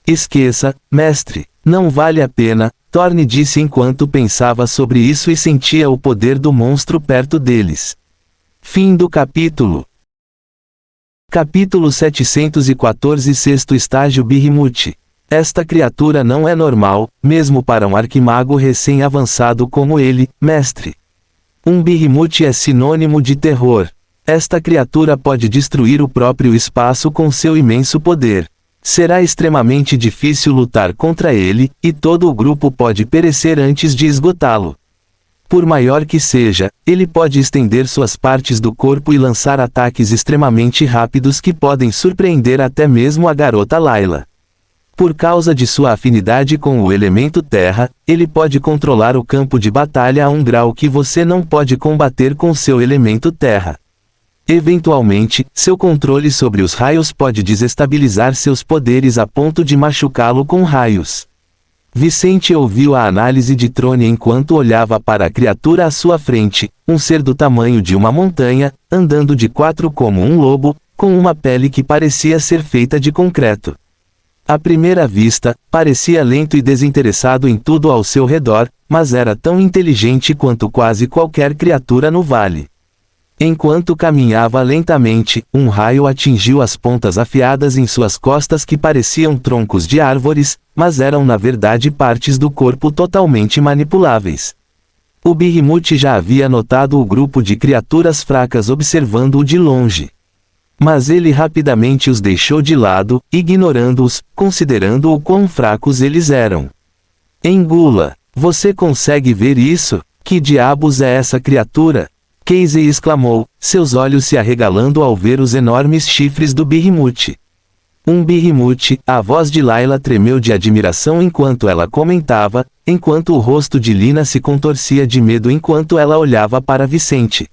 Esqueça, mestre, não vale a pena, Thorne disse enquanto pensava sobre isso e sentia o poder do monstro perto deles. Fim do capítulo. Capítulo 714 Sexto estágio Behemoth. Esta criatura não é normal, mesmo para um arquimago recém-avançado como ele, mestre. Um Behemoth é sinônimo de terror. Esta criatura pode destruir o próprio espaço com seu imenso poder. Será extremamente difícil lutar contra ele, e todo o grupo pode perecer antes de esgotá-lo. Por maior que seja, ele pode estender suas partes do corpo e lançar ataques extremamente rápidos que podem surpreender até mesmo a garota Layla. Por causa de sua afinidade com o elemento terra, ele pode controlar o campo de batalha a um grau que você não pode combater com seu elemento terra. Eventualmente, seu controle sobre os raios pode desestabilizar seus poderes a ponto de machucá-lo com raios. Vicente ouviu a análise de Trone enquanto olhava para a criatura à sua frente, um ser do tamanho de uma montanha, andando de quatro como um lobo, com uma pele que parecia ser feita de concreto. À primeira vista, parecia lento e desinteressado em tudo ao seu redor, mas era tão inteligente quanto quase qualquer criatura no vale. Enquanto caminhava lentamente, um raio atingiu as pontas afiadas em suas costas que pareciam troncos de árvores, mas eram na verdade partes do corpo totalmente manipuláveis. O Behemoth já havia notado o grupo de criaturas fracas observando-o de longe. Mas ele rapidamente os deixou de lado, ignorando-os, considerando o quão fracos eles eram. Engula! Você consegue ver isso? Que diabos é essa criatura? Casey exclamou, seus olhos se arregalando ao ver os enormes chifres do Behemoth. Um Behemoth, a voz de Layla tremeu de admiração enquanto ela comentava, enquanto o rosto de Lina se contorcia de medo enquanto ela olhava para Vicente.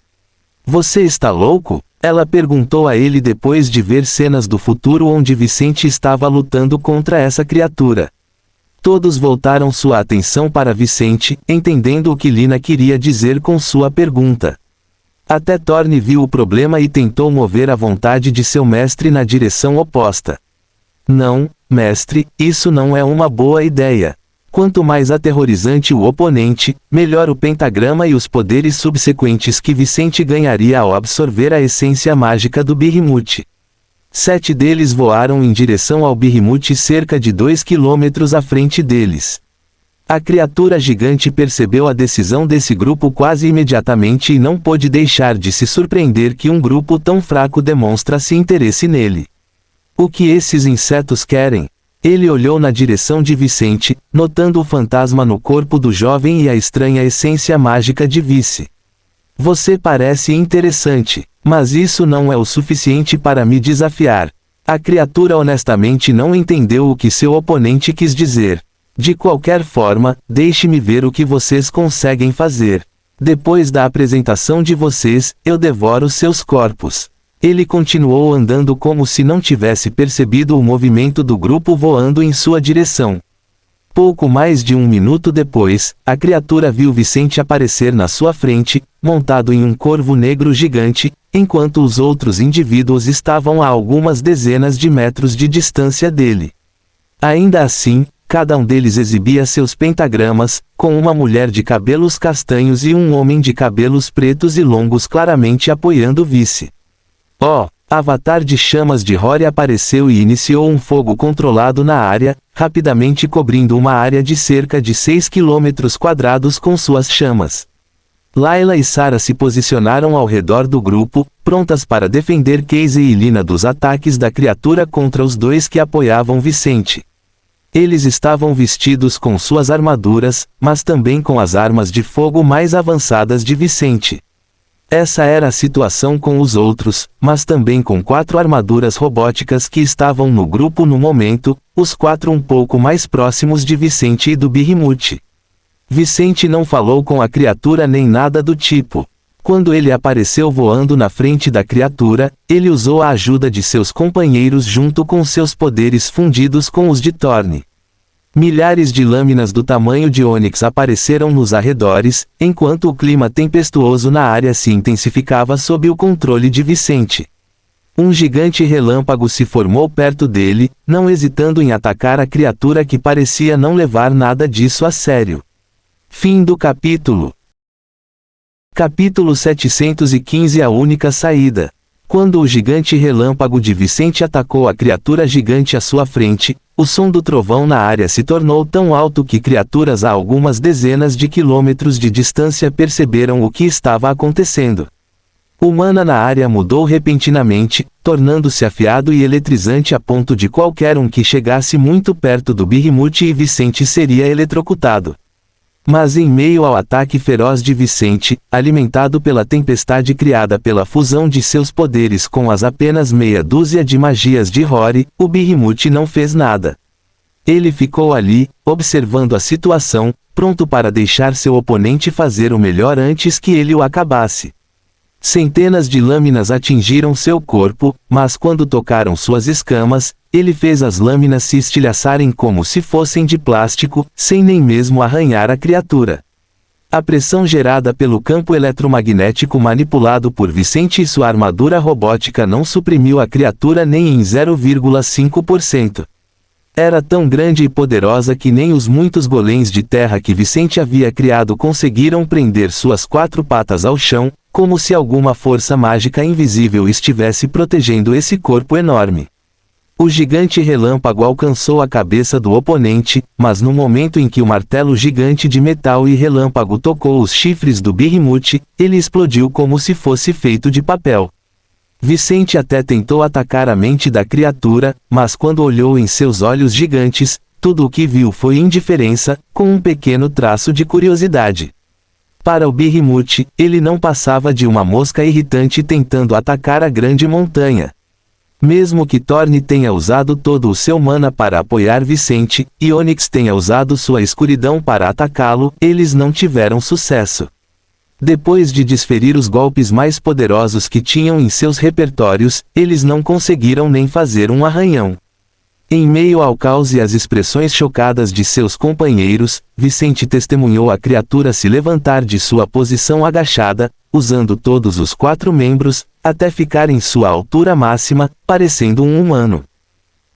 Você está louco? Ela perguntou a ele depois de ver cenas do futuro onde Vicente estava lutando contra essa criatura. Todos voltaram sua atenção para Vicente, entendendo o que Lina queria dizer com sua pergunta. Até Thorne viu o problema e tentou mover a vontade de seu mestre na direção oposta. Não, mestre, isso não é uma boa ideia. Quanto mais aterrorizante o oponente, melhor o pentagrama e os poderes subsequentes que Vicente ganharia ao absorver a essência mágica do Behemoth. 7 deles voaram em direção ao Behemoth cerca de 2 quilômetros à frente deles. A criatura gigante percebeu a decisão desse grupo quase imediatamente e não pôde deixar de se surpreender que um grupo tão fraco demonstrasse interesse nele. O que esses insetos querem? Ele olhou na direção de Vicente, notando o fantasma no corpo do jovem e a estranha essência mágica de Vice. Você parece interessante, mas isso não é o suficiente para me desafiar. A criatura honestamente não entendeu o que seu oponente quis dizer. De qualquer forma, deixe-me ver o que vocês conseguem fazer. Depois da apresentação de vocês, eu devoro seus corpos. Ele continuou andando como se não tivesse percebido o movimento do grupo voando em sua direção. Pouco mais de um minuto depois, a criatura viu Vicente aparecer na sua frente, montado em um corvo negro gigante, enquanto os outros indivíduos estavam a algumas dezenas de metros de distância dele. Ainda assim, cada um deles exibia seus pentagramas, com uma mulher de cabelos castanhos e um homem de cabelos pretos e longos claramente apoiando Vice. Oh! Avatar de chamas de Rory apareceu e iniciou um fogo controlado na área, rapidamente cobrindo uma área de cerca de 6 km² com suas chamas. Layla e Sarah se posicionaram ao redor do grupo, prontas para defender Casey e Lina dos ataques da criatura contra os dois que apoiavam Vicente. Eles estavam vestidos com suas armaduras, mas também com as armas de fogo mais avançadas de Vicente. Essa era a situação com os outros, mas também com 4 armaduras robóticas que estavam no grupo no momento, os 4 um pouco mais próximos de Vicente e do Behemoth. Vicente não falou com a criatura nem nada do tipo. Quando ele apareceu voando na frente da criatura, ele usou a ajuda de seus companheiros junto com seus poderes fundidos com os de Thorne. Milhares de lâminas do tamanho de ônix apareceram nos arredores, enquanto o clima tempestuoso na área se intensificava sob o controle de Vicente. Um gigante relâmpago se formou perto dele, não hesitando em atacar a criatura que parecia não levar nada disso a sério. Fim do capítulo. Capítulo 715 A única saída. Quando o gigante relâmpago de Vicente atacou a criatura gigante à sua frente, o som do trovão na área se tornou tão alto que criaturas a algumas dezenas de quilômetros de distância perceberam o que estava acontecendo. O mana na área mudou repentinamente, tornando-se afiado e eletrizante a ponto de qualquer um que chegasse muito perto do Behemoth e Vicente seria eletrocutado. Mas em meio ao ataque feroz de Vicente, alimentado pela tempestade criada pela fusão de seus poderes com as apenas meia dúzia de magias de Rory, o Behemoth não fez nada. Ele ficou ali, observando a situação, pronto para deixar seu oponente fazer o melhor antes que ele o acabasse. Centenas de lâminas atingiram seu corpo, mas quando tocaram suas escamas, ele fez as lâminas se estilhaçarem como se fossem de plástico, sem nem mesmo arranhar a criatura. A pressão gerada pelo campo eletromagnético manipulado por Vicente e sua armadura robótica não suprimiu a criatura nem em 0,5%. Era tão grande e poderosa que nem os muitos golems de terra que Vicente havia criado conseguiram prender suas 4 patas ao chão, como se alguma força mágica invisível estivesse protegendo esse corpo enorme. O gigante relâmpago alcançou a cabeça do oponente, mas no momento em que o martelo gigante de metal e relâmpago tocou os chifres do Behemoth, ele explodiu como se fosse feito de papel. Vicente até tentou atacar a mente da criatura, mas quando olhou em seus olhos gigantes, tudo o que viu foi indiferença, com um pequeno traço de curiosidade. Para o Behemoth, ele não passava de uma mosca irritante tentando atacar a grande montanha. Mesmo que Thorne tenha usado todo o seu mana para apoiar Vicente, e Onyx tenha usado sua escuridão para atacá-lo, eles não tiveram sucesso. Depois de desferir os golpes mais poderosos que tinham em seus repertórios, eles não conseguiram nem fazer um arranhão. Em meio ao caos e às expressões chocadas de seus companheiros, Vicente testemunhou a criatura se levantar de sua posição agachada, usando todos os 4 membros, até ficar em sua altura máxima, parecendo um humano.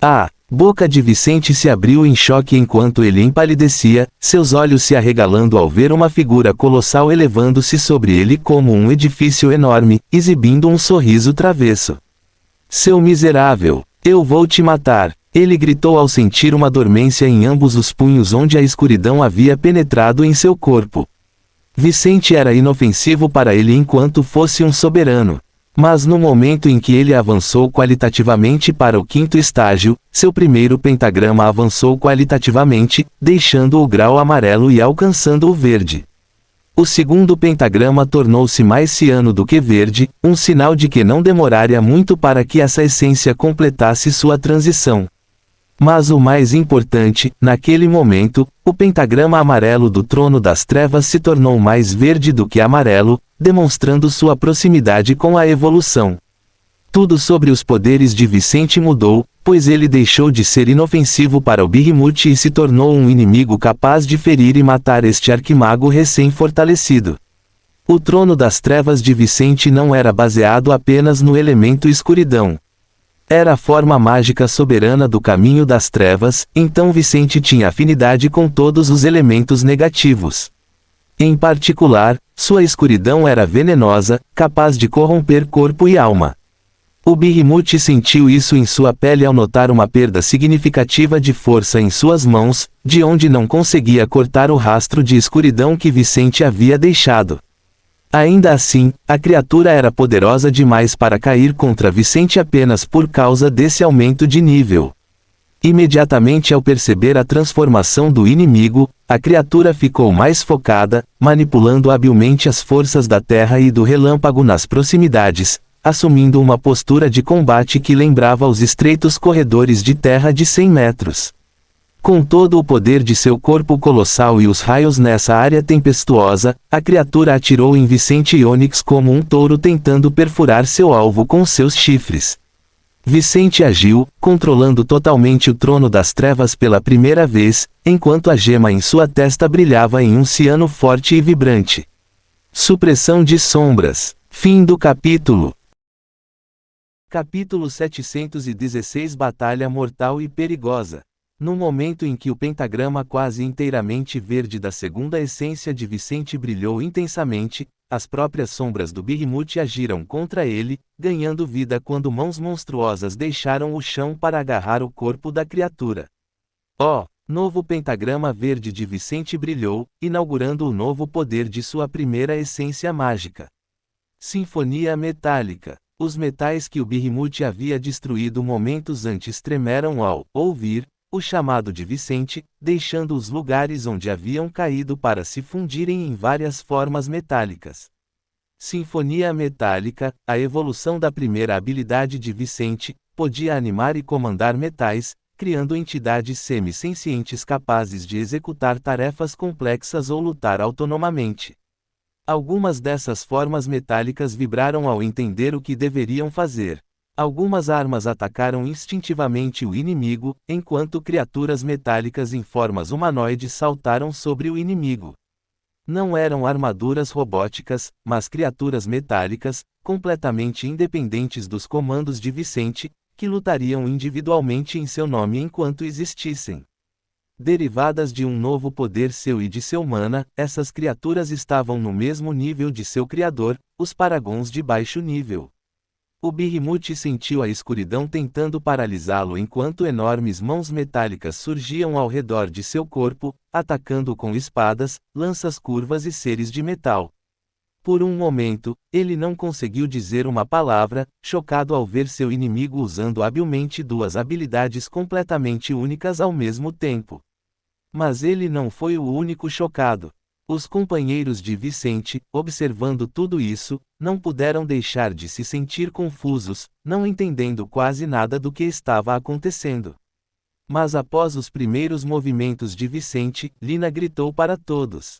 A boca de Vicente se abriu em choque enquanto ele empalidecia, seus olhos se arregalando ao ver uma figura colossal elevando-se sobre ele como um edifício enorme, exibindo um sorriso travesso. Seu miserável, eu vou te matar! Ele gritou ao sentir uma dormência em ambos os punhos onde a escuridão havia penetrado em seu corpo. Vicente era inofensivo para ele enquanto fosse um soberano. Mas no momento em que ele avançou qualitativamente para o 5º estágio, seu primeiro pentagrama avançou qualitativamente, deixando o grau amarelo e alcançando o verde. O segundo pentagrama tornou-se mais ciano do que verde, um sinal de que não demoraria muito para que essa essência completasse sua transição. Mas o mais importante, naquele momento, o pentagrama amarelo do Trono das Trevas se tornou mais verde do que amarelo, demonstrando sua proximidade com a evolução. Tudo sobre os poderes de Vicente mudou, pois ele deixou de ser inofensivo para o Behemoth e se tornou um inimigo capaz de ferir e matar este arquimago recém-fortalecido. O Trono das Trevas de Vicente não era baseado apenas no elemento escuridão. Era a forma mágica soberana do caminho das trevas, então Vicente tinha afinidade com todos os elementos negativos. Em particular, sua escuridão era venenosa, capaz de corromper corpo e alma. O Behemoth sentiu isso em sua pele ao notar uma perda significativa de força em suas mãos, de onde não conseguia cortar o rastro de escuridão que Vicente havia deixado. Ainda assim, a criatura era poderosa demais para cair contra Vicente apenas por causa desse aumento de nível. Imediatamente ao perceber a transformação do inimigo, a criatura ficou mais focada, manipulando habilmente as forças da terra e do relâmpago nas proximidades, assumindo uma postura de combate que lembrava os estreitos corredores de terra de 100 metros. Com todo o poder de seu corpo colossal e os raios nessa área tempestuosa, a criatura atirou em Vicente e Onyx como um touro tentando perfurar seu alvo com seus chifres. Vicente agiu, controlando totalmente o Trono das Trevas pela primeira vez, enquanto a gema em sua testa brilhava em um ciano forte e vibrante. Supressão de sombras. Fim do capítulo. Capítulo 716 Batalha mortal e perigosa. No momento em que o pentagrama quase inteiramente verde da segunda essência de Vicente brilhou intensamente, as próprias sombras do Behemoth agiram contra ele, ganhando vida quando mãos monstruosas deixaram o chão para agarrar o corpo da criatura. Novo pentagrama verde de Vicente brilhou, inaugurando o novo poder de sua primeira essência mágica. Sinfonia metálica. Os metais que o Behemoth havia destruído momentos antes tremeram ao ouvir o chamado de Vicente, deixando os lugares onde haviam caído para se fundirem em várias formas metálicas. Sinfonia metálica, a evolução da primeira habilidade de Vicente, podia animar e comandar metais, criando entidades semi-sencientes capazes de executar tarefas complexas ou lutar autonomamente. Algumas dessas formas metálicas vibraram ao entender o que deveriam fazer. Algumas armas atacaram instintivamente o inimigo, enquanto criaturas metálicas em formas humanoides saltaram sobre o inimigo. Não eram armaduras robóticas, mas criaturas metálicas, completamente independentes dos comandos de Vicente, que lutariam individualmente em seu nome enquanto existissem. Derivadas de um novo poder seu e de seu mana, essas criaturas estavam no mesmo nível de seu criador, os Paragons de baixo nível. O Behemoth sentiu a escuridão tentando paralisá-lo enquanto enormes mãos metálicas surgiam ao redor de seu corpo, atacando com espadas, lanças curvas e seres de metal. Por um momento, ele não conseguiu dizer uma palavra, chocado ao ver seu inimigo usando habilmente duas habilidades completamente únicas ao mesmo tempo. Mas ele não foi o único chocado. Os companheiros de Vicente, observando tudo isso, não puderam deixar de se sentir confusos, não entendendo quase nada do que estava acontecendo. Mas após os primeiros movimentos de Vicente, Lina gritou para todos: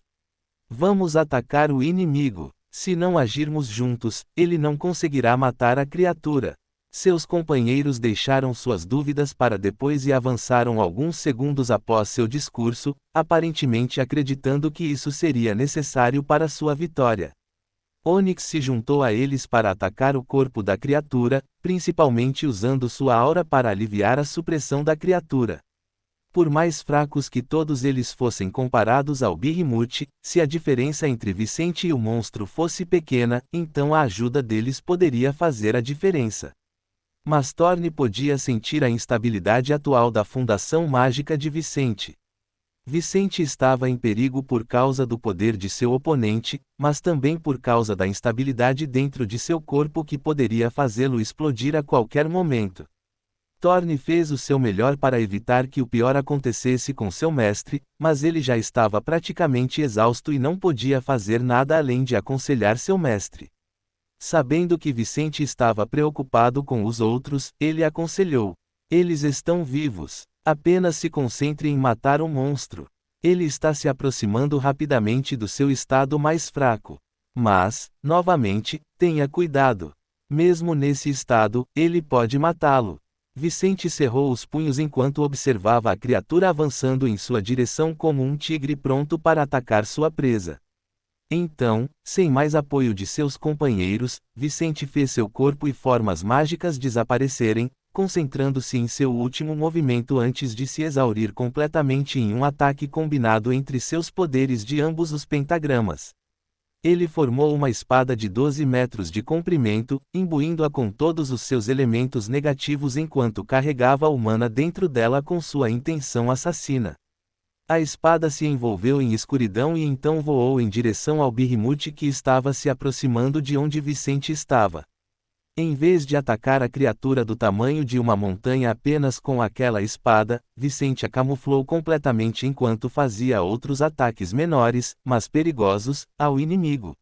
"Vamos atacar o inimigo. Se não agirmos juntos, ele não conseguirá matar a criatura." Seus companheiros deixaram suas dúvidas para depois e avançaram alguns segundos após seu discurso, aparentemente acreditando que isso seria necessário para sua vitória. Onyx se juntou a eles para atacar o corpo da criatura, principalmente usando sua aura para aliviar a supressão da criatura. Por mais fracos que todos eles fossem comparados ao Behemoth, se a diferença entre Vicente e o monstro fosse pequena, então a ajuda deles poderia fazer a diferença. Mas Thorne podia sentir a instabilidade atual da fundação mágica de Vicente. Vicente estava em perigo por causa do poder de seu oponente, mas também por causa da instabilidade dentro de seu corpo que poderia fazê-lo explodir a qualquer momento. Thorne fez o seu melhor para evitar que o pior acontecesse com seu mestre, mas ele já estava praticamente exausto e não podia fazer nada além de aconselhar seu mestre. Sabendo que Vicente estava preocupado com os outros, ele aconselhou: "Eles estão vivos. Apenas se concentre em matar o monstro. Ele está se aproximando rapidamente do seu estado mais fraco. Mas, novamente, tenha cuidado. Mesmo nesse estado, ele pode matá-lo." Vicente cerrou os punhos enquanto observava a criatura avançando em sua direção como um tigre pronto para atacar sua presa. Então, sem mais apoio de seus companheiros, Vicente fez seu corpo e formas mágicas desaparecerem, concentrando-se em seu último movimento antes de se exaurir completamente em um ataque combinado entre seus poderes de ambos os pentagramas. Ele formou uma espada de 12 metros de comprimento, imbuindo-a com todos os seus elementos negativos enquanto carregava a mana dentro dela com sua intenção assassina. A espada se envolveu em escuridão e então voou em direção ao Behemoth que estava se aproximando de onde Vicente estava. Em vez de atacar a criatura do tamanho de uma montanha apenas com aquela espada, Vicente a camuflou completamente enquanto fazia outros ataques menores, mas perigosos, ao inimigo.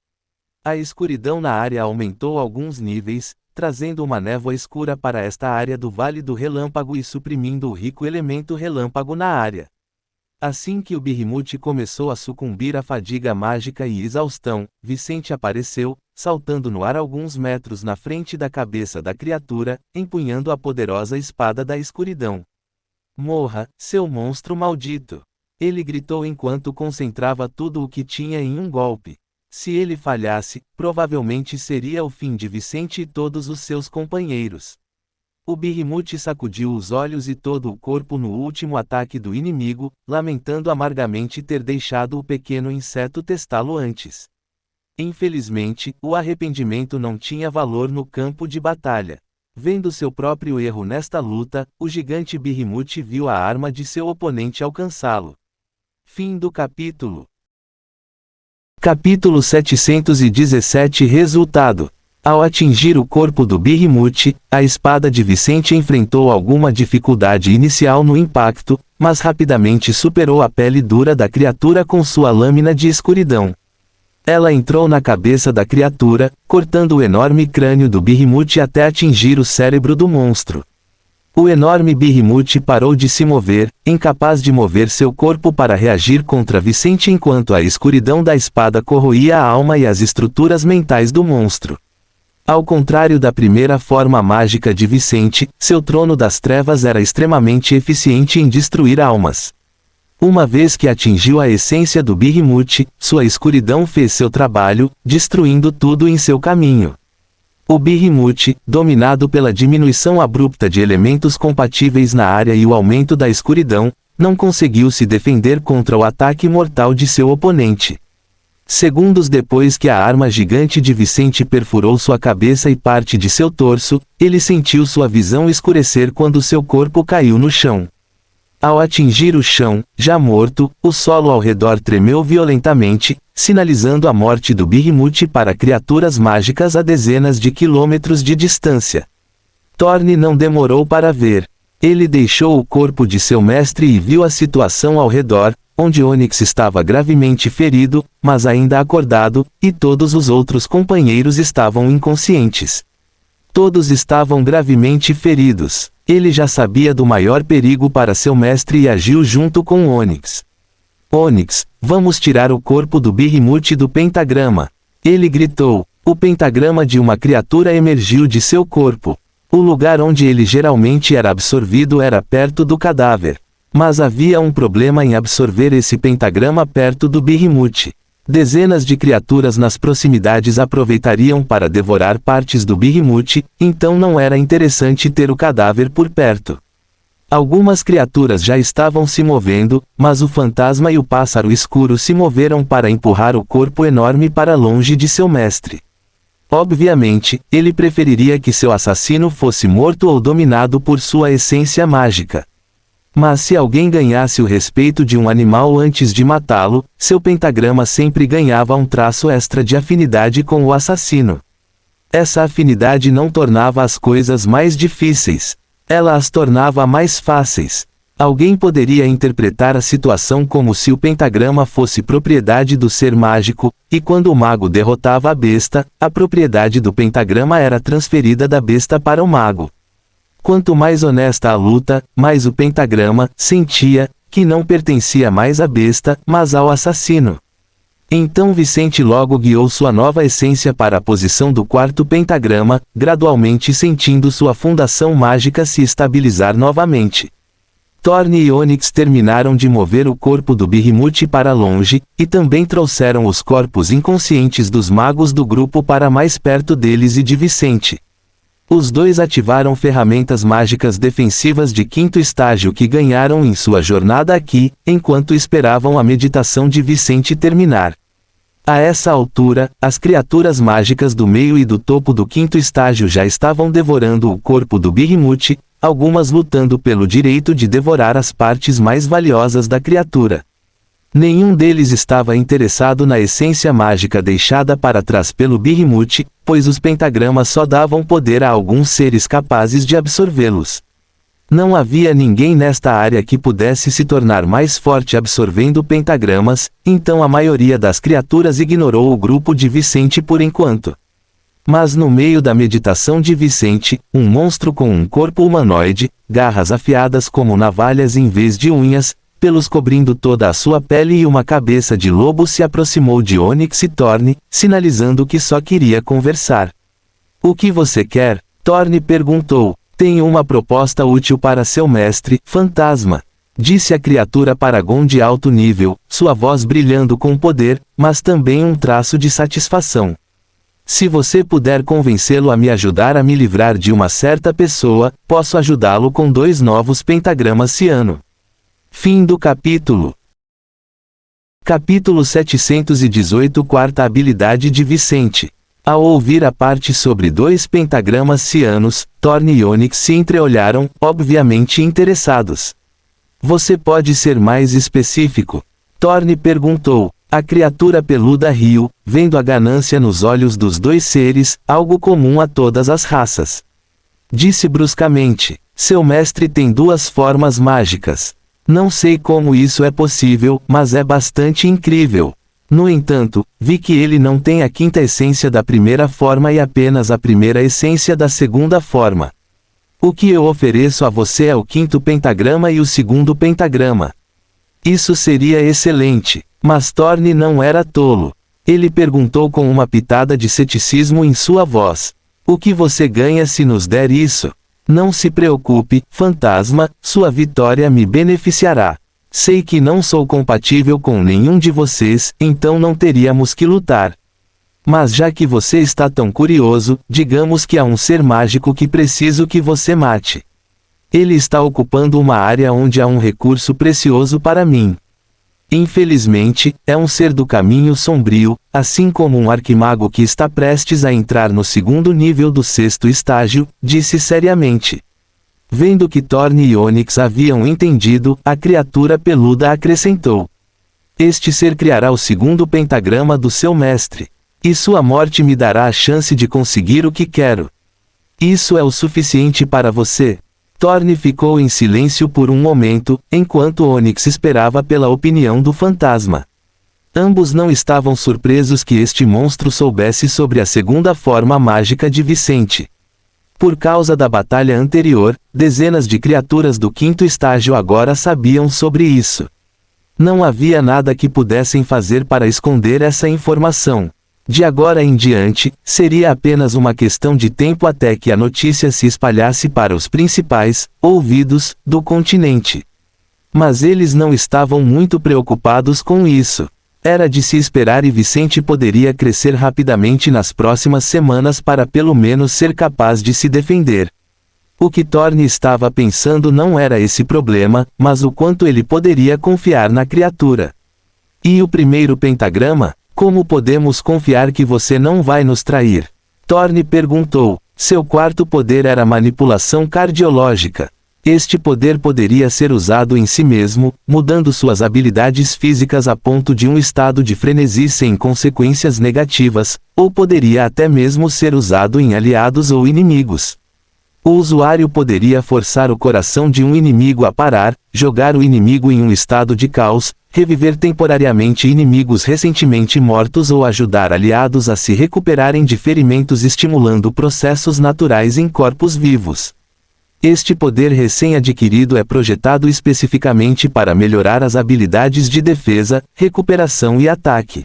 A escuridão na área aumentou alguns níveis, trazendo uma névoa escura para esta área do Vale do Relâmpago e suprimindo o rico elemento relâmpago na área. Assim que o Behemoth começou a sucumbir à fadiga mágica e exaustão, Vicente apareceu, saltando no ar alguns metros na frente da cabeça da criatura, empunhando a poderosa espada da escuridão. "Morra, seu monstro maldito!" Ele gritou enquanto concentrava tudo o que tinha em um golpe. Se ele falhasse, provavelmente seria o fim de Vicente e todos os seus companheiros. O Behemoth sacudiu os olhos e todo o corpo no último ataque do inimigo, lamentando amargamente ter deixado o pequeno inseto testá-lo antes. Infelizmente, o arrependimento não tinha valor no campo de batalha. Vendo seu próprio erro nesta luta, o gigante Behemoth viu a arma de seu oponente alcançá-lo. Fim do capítulo. Capítulo 717 Resultado. Ao atingir o corpo do Behemoth, a espada de Vicente enfrentou alguma dificuldade inicial no impacto, mas rapidamente superou a pele dura da criatura com sua lâmina de escuridão. Ela entrou na cabeça da criatura, cortando o enorme crânio do Behemoth até atingir o cérebro do monstro. O enorme Behemoth parou de se mover, incapaz de mover seu corpo para reagir contra Vicente enquanto a escuridão da espada corroía a alma e as estruturas mentais do monstro. Ao contrário da primeira forma mágica de Vicente, seu trono das trevas era extremamente eficiente em destruir almas. Uma vez que atingiu a essência do Behemoth, sua escuridão fez seu trabalho, destruindo tudo em seu caminho. O Behemoth, dominado pela diminuição abrupta de elementos compatíveis na área e o aumento da escuridão, não conseguiu se defender contra o ataque mortal de seu oponente. Segundos depois que a arma gigante de Vicente perfurou sua cabeça e parte de seu torso, ele sentiu sua visão escurecer quando seu corpo caiu no chão. Ao atingir o chão, já morto, o solo ao redor tremeu violentamente, sinalizando a morte do Behemoth para criaturas mágicas a dezenas de quilômetros de distância. Thorne não demorou para ver. Ele deixou o corpo de seu mestre e viu a situação ao redor, onde Onyx estava gravemente ferido, mas ainda acordado, e todos os outros companheiros estavam inconscientes. Todos estavam gravemente feridos. Ele já sabia do maior perigo para seu mestre e agiu junto com Onyx. Onyx, vamos tirar o corpo do Behemoth do pentagrama. Ele gritou. O pentagrama de uma criatura emergiu de seu corpo. O lugar onde ele geralmente era absorvido era perto do cadáver. Mas havia um problema em absorver esse pentagrama perto do Behemoth. Dezenas de criaturas nas proximidades aproveitariam para devorar partes do Behemoth, então não era interessante ter o cadáver por perto. Algumas criaturas já estavam se movendo, mas o fantasma e o pássaro escuro se moveram para empurrar o corpo enorme para longe de seu mestre. Obviamente, ele preferiria que seu assassino fosse morto ou dominado por sua essência mágica. Mas se alguém ganhasse o respeito de um animal antes de matá-lo, seu pentagrama sempre ganhava um traço extra de afinidade com o assassino. Essa afinidade não tornava as coisas mais difíceis. Ela as tornava mais fáceis. Alguém poderia interpretar a situação como se o pentagrama fosse propriedade do ser mágico, e quando o mago derrotava a besta, a propriedade do pentagrama era transferida da besta para o mago. Quanto mais honesta a luta, mais o pentagrama sentia que não pertencia mais à besta, mas ao assassino. Então Vicente logo guiou sua nova essência para a posição do quarto pentagrama, gradualmente sentindo sua fundação mágica se estabilizar novamente. Thorne e Onyx terminaram de mover o corpo do Behemoth para longe, e também trouxeram os corpos inconscientes dos magos do grupo para mais perto deles e de Vicente. Os dois ativaram ferramentas mágicas defensivas de quinto estágio que ganharam em sua jornada aqui, enquanto esperavam a meditação de Vicente terminar. A essa altura, as criaturas mágicas do meio e do topo do quinto estágio já estavam devorando o corpo do Behemoth, algumas lutando pelo direito de devorar as partes mais valiosas da criatura. Nenhum deles estava interessado na essência mágica deixada para trás pelo Behemoth, pois os pentagramas só davam poder a alguns seres capazes de absorvê-los. Não havia ninguém nesta área que pudesse se tornar mais forte absorvendo pentagramas, então a maioria das criaturas ignorou o grupo de Vicente por enquanto. Mas no meio da meditação de Vicente, um monstro com um corpo humanoide, garras afiadas como navalhas em vez de unhas, pelos cobrindo toda a sua pele e uma cabeça de lobo se aproximou de Onyx e Thorne, sinalizando que só queria conversar. O que você quer? Thorne perguntou. Tenho uma proposta útil para seu mestre, fantasma. Disse a criatura Paragon de alto nível, sua voz brilhando com poder, mas também um traço de satisfação. Se você puder convencê-lo a me ajudar a me livrar de uma certa pessoa, posso ajudá-lo com 2 novos pentagramas ciano. Fim do capítulo. Capítulo 718. Quarta habilidade de Vicente. Ao ouvir a parte sobre 2 pentagramas cianos, Thorne e Onyx se entreolharam, obviamente interessados. Você pode ser mais específico? Thorne perguntou. A criatura peluda riu, vendo a ganância nos olhos dos 2 seres, algo comum a todas as raças. Disse bruscamente. Seu mestre tem 2 formas mágicas. Não sei como isso é possível, mas é bastante incrível. No entanto, vi que ele não tem a quinta essência da primeira forma e apenas a primeira essência da segunda forma. O que eu ofereço a você é o 5º pentagrama e o 2º pentagrama. Isso seria excelente. Mas Thorne não era tolo. Ele perguntou com uma pitada de ceticismo em sua voz. O que você ganha se nos der isso? Não se preocupe, fantasma, sua vitória me beneficiará. Sei que não sou compatível com nenhum de vocês, então não teríamos que lutar. Mas já que você está tão curioso, digamos que há um ser mágico que preciso que você mate. Ele está ocupando uma área onde há um recurso precioso para mim. Infelizmente, é um ser do caminho sombrio, assim como um arquimago que está prestes a entrar no 2º nível do 6º estágio, disse seriamente. Vendo que Thorne e Onyx haviam entendido, a criatura peluda acrescentou. Este ser criará o 2º pentagrama do seu mestre. E sua morte me dará a chance de conseguir o que quero. Isso é o suficiente para você? Thorne ficou em silêncio por um momento, enquanto Onyx esperava pela opinião do fantasma. Ambos não estavam surpresos que este monstro soubesse sobre a 2ª forma mágica de Vicente. Por causa da batalha anterior, dezenas de criaturas do 5º estágio agora sabiam sobre isso. Não havia nada que pudessem fazer para esconder essa informação. De agora em diante, seria apenas uma questão de tempo até que a notícia se espalhasse para os principais ouvidos do continente. Mas eles não estavam muito preocupados com isso. Era de se esperar e Vicente poderia crescer rapidamente nas próximas semanas para pelo menos ser capaz de se defender. O que Thorne estava pensando não era esse problema, mas o quanto ele poderia confiar na criatura. E o 1º pentagrama? Como podemos confiar que você não vai nos trair? Thorne perguntou. Seu 4º poder era manipulação cardiológica. Este poder poderia ser usado em si mesmo, mudando suas habilidades físicas a ponto de um estado de frenesi sem consequências negativas, ou poderia até mesmo ser usado em aliados ou inimigos. O usuário poderia forçar o coração de um inimigo a parar, jogar o inimigo em um estado de caos, reviver temporariamente inimigos recentemente mortos ou ajudar aliados a se recuperarem de ferimentos estimulando processos naturais em corpos vivos. Este poder recém-adquirido é projetado especificamente para melhorar as habilidades de defesa, recuperação e ataque.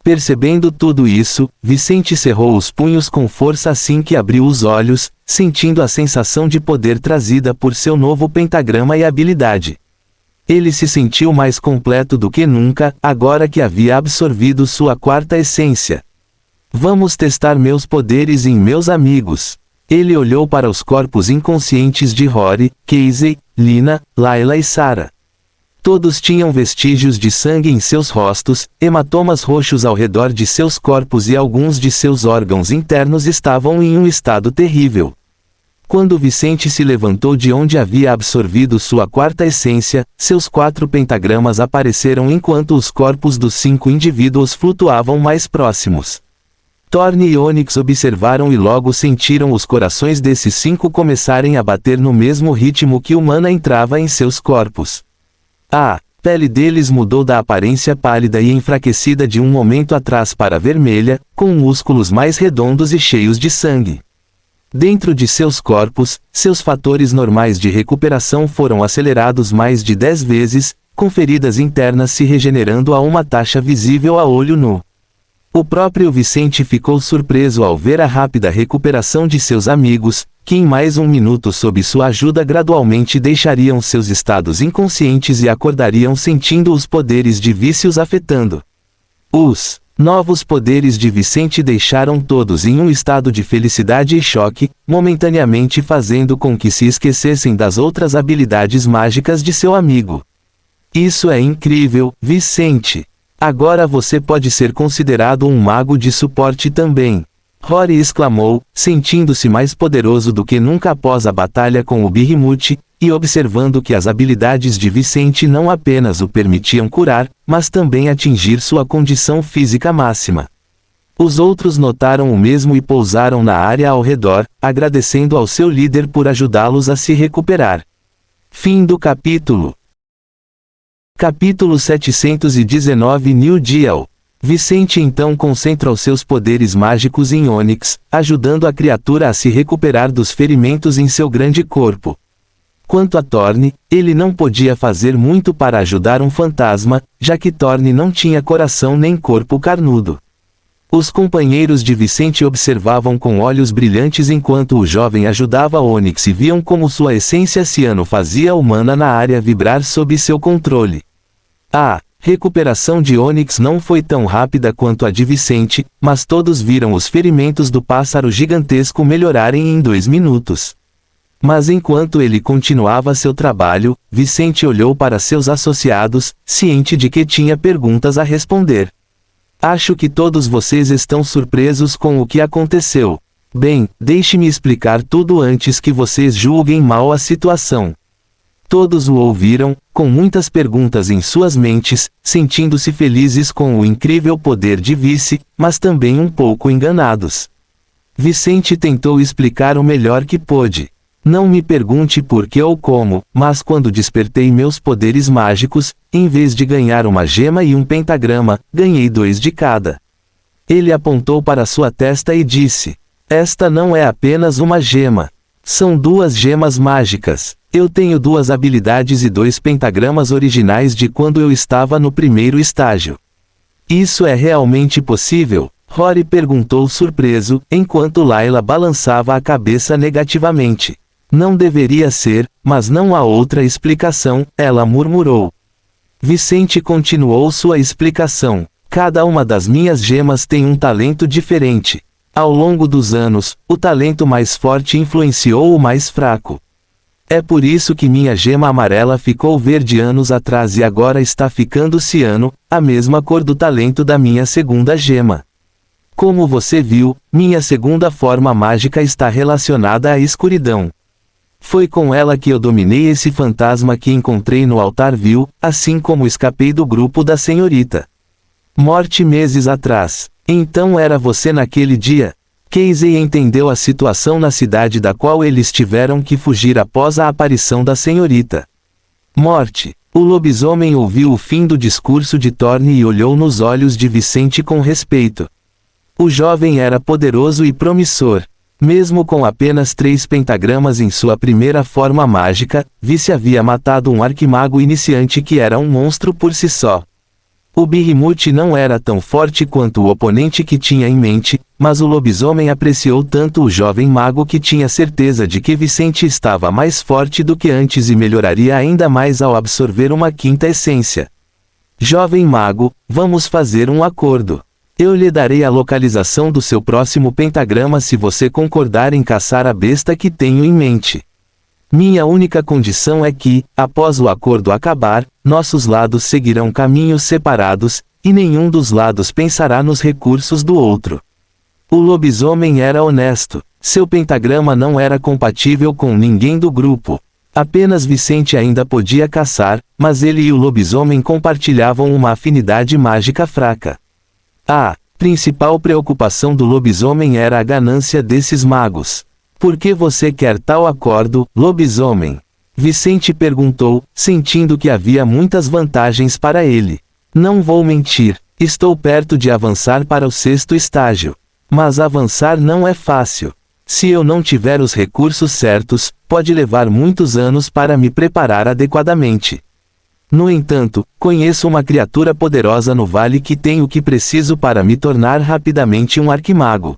Percebendo tudo isso, Vicente cerrou os punhos com força assim que abriu os olhos, sentindo a sensação de poder trazida por seu novo pentagrama e habilidade. Ele se sentiu mais completo do que nunca, agora que havia absorvido sua 4ª essência. Vamos testar meus poderes em meus amigos. Ele olhou para os corpos inconscientes de Rory, Casey, Lina, Layla e Sarah. Todos tinham vestígios de sangue em seus rostos, hematomas roxos ao redor de seus corpos e alguns de seus órgãos internos estavam em um estado terrível. Quando Vicente se levantou de onde havia absorvido sua 4ª essência, seus 4 pentagramas apareceram enquanto os corpos dos 5 indivíduos flutuavam mais próximos. Thorne e Onyx observaram e logo sentiram os corações desses 5 começarem a bater no mesmo ritmo que o mana entrava em seus corpos. A pele deles mudou da aparência pálida e enfraquecida de um momento atrás para vermelha, com músculos mais redondos e cheios de sangue. Dentro de seus corpos, seus fatores normais de recuperação foram acelerados mais de 10 vezes, com feridas internas se regenerando a uma taxa visível a olho nu. O próprio Vicente ficou surpreso ao ver a rápida recuperação de seus amigos, que em mais um minuto sob sua ajuda gradualmente deixariam seus estados inconscientes e acordariam sentindo os poderes de vícios afetando. Os novos poderes de Vicente deixaram todos em um estado de felicidade e choque, momentaneamente fazendo com que se esquecessem das outras habilidades mágicas de seu amigo. Isso é incrível, Vicente! Agora você pode ser considerado um mago de suporte também. Rory exclamou, sentindo-se mais poderoso do que nunca após a batalha com o Behemoth, e observando que as habilidades de Vicente não apenas o permitiam curar, mas também atingir sua condição física máxima. Os outros notaram o mesmo e pousaram na área ao redor, agradecendo ao seu líder por ajudá-los a se recuperar. Fim do capítulo. Capítulo 719 New Deal. Vicente então concentra os seus poderes mágicos em Ônix, ajudando a criatura a se recuperar dos ferimentos em seu grande corpo. Quanto a Thorne, ele não podia fazer muito para ajudar um fantasma, já que Thorne não tinha coração nem corpo carnudo. Os companheiros de Vicente observavam com olhos brilhantes enquanto o jovem ajudava Ônix e viam como sua essência ciano fazia a humana na área vibrar sob seu controle. A recuperação de Ônix não foi tão rápida quanto a de Vicente, mas todos viram os ferimentos do pássaro gigantesco melhorarem em 2 minutos. Mas enquanto ele continuava seu trabalho, Vicente olhou para seus associados, ciente de que tinha perguntas a responder. Acho que todos vocês estão surpresos com o que aconteceu. Bem, deixe-me explicar tudo antes que vocês julguem mal a situação. Todos o ouviram, com muitas perguntas em suas mentes, sentindo-se felizes com o incrível poder de Vice, mas também um pouco enganados. Vicente tentou explicar o melhor que pôde. Não me pergunte por que ou como, mas quando despertei meus poderes mágicos, em vez de ganhar uma gema e um pentagrama, ganhei 2 de cada. Ele apontou para sua testa e disse: Esta não é apenas uma gema. São 2 gemas mágicas. Eu tenho 2 habilidades e 2 pentagramas originais de quando eu estava no primeiro estágio. Isso é realmente possível? Rory perguntou surpreso, enquanto Layla balançava a cabeça negativamente. Não deveria ser, mas não há outra explicação, ela murmurou. Vicente continuou sua explicação. Cada uma das minhas gemas tem um talento diferente. Ao longo dos anos, o talento mais forte influenciou o mais fraco. É por isso que minha gema amarela ficou verde anos atrás e agora está ficando ciano, a mesma cor do talento da minha segunda gema. Como você viu, minha segunda forma mágica está relacionada à escuridão. Foi com ela que eu dominei esse fantasma que encontrei no altar vil, assim como escapei do grupo da senhorita Morte meses atrás. Então era você naquele dia? Casey entendeu a situação na cidade da qual eles tiveram que fugir após a aparição da senhorita Morte. O lobisomem ouviu o fim do discurso de Thorne e olhou nos olhos de Vicente com respeito. O jovem era poderoso e promissor. Mesmo com apenas 3 pentagramas em sua primeira forma mágica, Vice havia matado um arquimago iniciante que era um monstro por si só. O Behemoth não era tão forte quanto o oponente que tinha em mente, mas o lobisomem apreciou tanto o jovem mago que tinha certeza de que Vicente estava mais forte do que antes e melhoraria ainda mais ao absorver uma 5ª essência. Jovem mago, vamos fazer um acordo. Eu lhe darei a localização do seu próximo pentagrama se você concordar em caçar a besta que tenho em mente. Minha única condição é que, após o acordo acabar, nossos lados seguirão caminhos separados, e nenhum dos lados pensará nos recursos do outro. O lobisomem era honesto. Seu pentagrama não era compatível com ninguém do grupo. Apenas Vicente ainda podia caçar, mas ele e o lobisomem compartilhavam uma afinidade mágica fraca. A principal preocupação do lobisomem era a ganância desses magos. Por que você quer tal acordo, lobisomem? Vicente perguntou, sentindo que havia muitas vantagens para ele. Não vou mentir, estou perto de avançar para o 6º estágio. Mas avançar não é fácil. Se eu não tiver os recursos certos, pode levar muitos anos para me preparar adequadamente. No entanto, conheço uma criatura poderosa no vale que tem o que preciso para me tornar rapidamente um arquimago.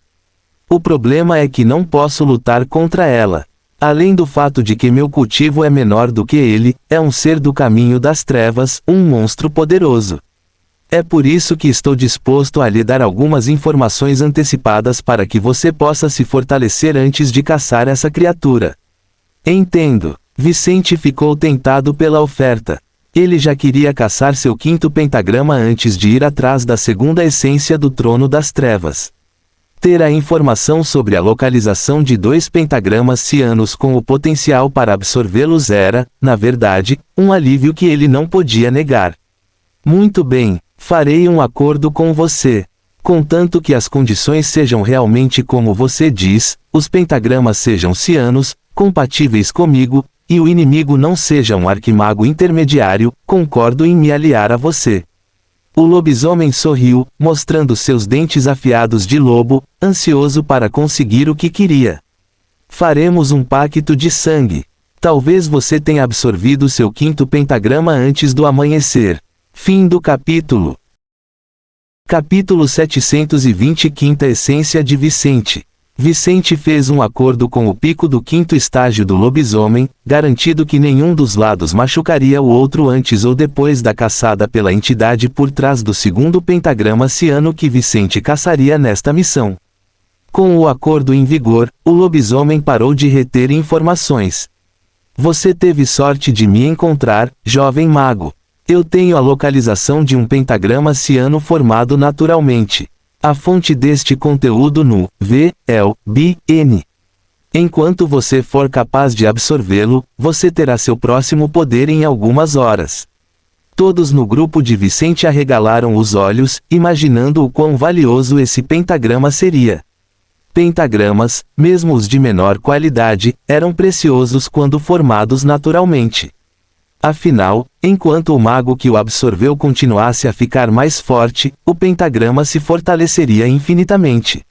O problema é que não posso lutar contra ela. Além do fato de que meu cultivo é menor do que ele, é um ser do caminho das trevas, um monstro poderoso. É por isso que estou disposto a lhe dar algumas informações antecipadas para que você possa se fortalecer antes de caçar essa criatura. Entendo. Vicente ficou tentado pela oferta. Ele já queria caçar seu 5º pentagrama antes de ir atrás da segunda essência do Trono das Trevas. Ter a informação sobre a localização de 2 pentagramas cianos com o potencial para absorvê-los era, na verdade, um alívio que ele não podia negar. Muito bem, farei um acordo com você. Contanto que as condições sejam realmente como você diz, os pentagramas sejam cianos, compatíveis comigo, e o inimigo não seja um arquimago intermediário, concordo em me aliar a você. O lobisomem sorriu, mostrando seus dentes afiados de lobo, ansioso para conseguir o que queria. Faremos um pacto de sangue. Talvez você tenha absorvido seu quinto pentagrama antes do amanhecer. Fim do capítulo. Capítulo 720. Quinta essência de Vicente. Vicente fez um acordo com o pico do quinto estágio do lobisomem, garantido que nenhum dos lados machucaria o outro antes ou depois da caçada pela entidade por trás do segundo pentagrama ciano que Vicente caçaria nesta missão. Com o acordo em vigor, o lobisomem parou de reter informações. Você teve sorte de me encontrar, jovem mago. Eu tenho a localização de um pentagrama ciano formado naturalmente. A fonte deste conteúdo no VLBN. Enquanto você for capaz de absorvê-lo, você terá seu próximo poder em algumas horas. Todos no grupo de Vicente arregalaram os olhos, imaginando o quão valioso esse pentagrama seria. Pentagramas, mesmo os de menor qualidade, eram preciosos quando formados naturalmente. Afinal, enquanto o mago que o absorveu continuasse a ficar mais forte, o pentagrama se fortaleceria infinitamente.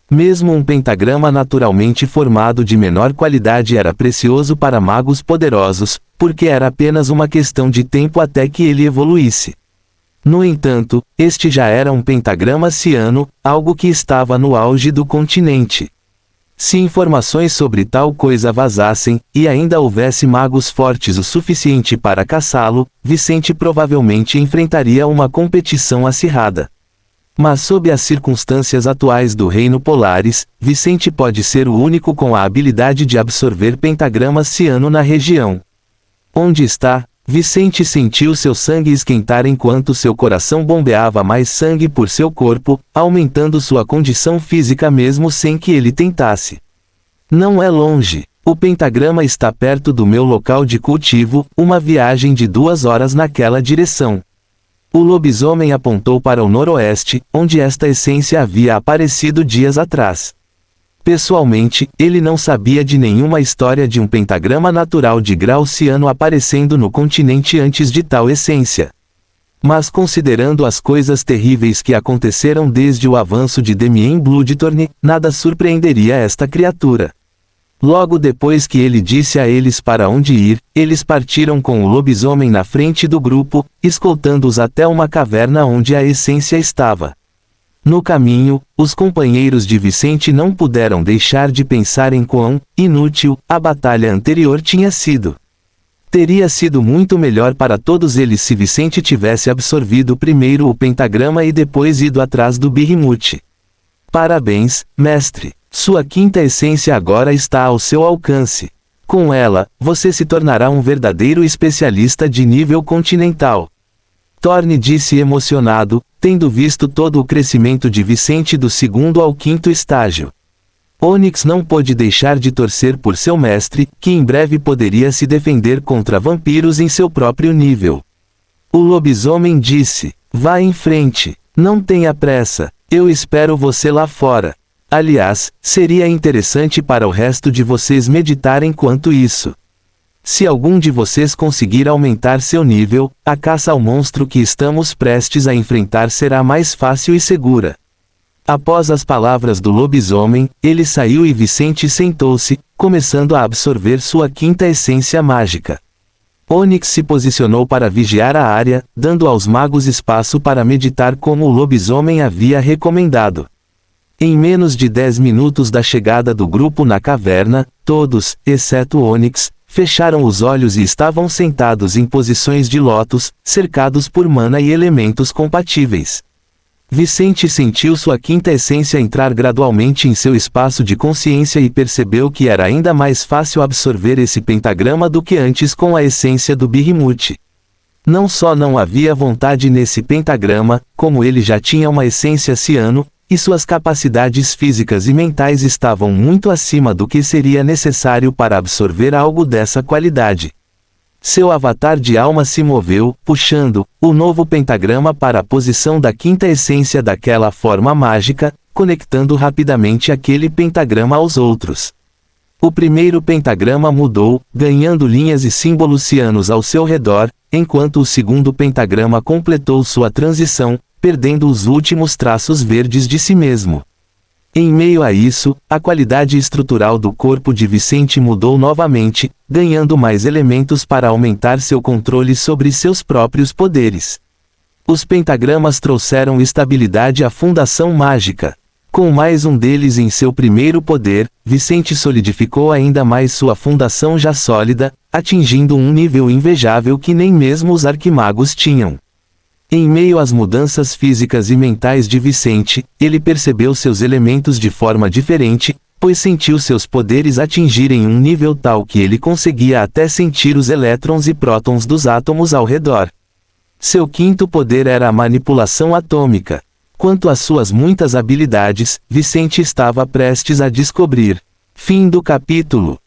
Mesmo um pentagrama naturalmente formado de menor qualidade era precioso para magos poderosos, porque era apenas uma questão de tempo até que ele evoluísse. No entanto, este já era um pentagrama ciano, algo que estava no auge do continente. Se informações sobre tal coisa vazassem, e ainda houvesse magos fortes o suficiente para caçá-lo, Vicente provavelmente enfrentaria uma competição acirrada. Mas sob as circunstâncias atuais do Reino Polaris, Vicente pode ser o único com a habilidade de absorver pentagramas ciano na região. Onde está? Vicente sentiu seu sangue esquentar enquanto seu coração bombeava mais sangue por seu corpo, aumentando sua condição física mesmo sem que ele tentasse. Não é longe. O pentagrama está perto do meu local de cultivo, uma viagem de 2 horas naquela direção. O lobisomem apontou para o noroeste, onde esta essência havia aparecido dias atrás. Pessoalmente, ele não sabia de nenhuma história de um pentagrama natural de grau ciano aparecendo no continente antes de tal essência. Mas considerando as coisas terríveis que aconteceram desde o avanço de Damien Bloodthorn, nada surpreenderia esta criatura. Logo depois que ele disse a eles para onde ir, eles partiram com o lobisomem na frente do grupo, escoltando-os até uma caverna onde a essência estava. No caminho, os companheiros de Vicente não puderam deixar de pensar em quão inútil a batalha anterior tinha sido. Teria sido muito melhor para todos eles se Vicente tivesse absorvido primeiro o pentagrama e depois ido atrás do Behemoth. Parabéns, mestre. Sua quinta essência agora está ao seu alcance. Com ela, você se tornará um verdadeiro especialista de nível continental. Thorne disse emocionado, tendo visto todo o crescimento de Vicente do segundo ao quinto estágio. Onyx não pôde deixar de torcer por seu mestre, que em breve poderia se defender contra vampiros em seu próprio nível. O lobisomem disse: vá em frente, não tenha pressa, eu espero você lá fora. Aliás, seria interessante para o resto de vocês meditarem quanto isso. Se algum de vocês conseguir aumentar seu nível, a caça ao monstro que estamos prestes a enfrentar será mais fácil e segura. Após as palavras do lobisomem, ele saiu e Vicente sentou-se, começando a absorver sua quinta essência mágica. Onyx se posicionou para vigiar a área, dando aos magos espaço para meditar como o lobisomem havia recomendado. Em menos de 10 minutos da chegada do grupo na caverna, todos, exceto Onyx, fecharam os olhos e estavam sentados em posições de lótus, cercados por mana e elementos compatíveis. Vicente sentiu sua quinta essência entrar gradualmente em seu espaço de consciência e percebeu que era ainda mais fácil absorver esse pentagrama do que antes com a essência do Behemoth. Não só não havia vontade nesse pentagrama, como ele já tinha uma essência ciano, e suas capacidades físicas e mentais estavam muito acima do que seria necessário para absorver algo dessa qualidade. Seu avatar de alma se moveu, puxando o novo pentagrama para a posição da quinta essência daquela forma mágica, conectando rapidamente aquele pentagrama aos outros. O primeiro pentagrama mudou, ganhando linhas e símbolos cianos ao seu redor, enquanto o segundo pentagrama completou sua transição, perdendo os últimos traços verdes de si mesmo. Em meio a isso, a qualidade estrutural do corpo de Vicente mudou novamente, ganhando mais elementos para aumentar seu controle sobre seus próprios poderes. Os pentagramas trouxeram estabilidade à fundação mágica. Com mais um deles em seu primeiro poder, Vicente solidificou ainda mais sua fundação já sólida, atingindo um nível invejável que nem mesmo os arquimagos tinham. Em meio às mudanças físicas e mentais de Vicente, ele percebeu seus elementos de forma diferente, pois sentiu seus poderes atingirem um nível tal que ele conseguia até sentir os elétrons e prótons dos átomos ao redor. Seu quinto poder era a manipulação atômica. Quanto às suas muitas habilidades, Vicente estava prestes a descobrir. Fim do capítulo.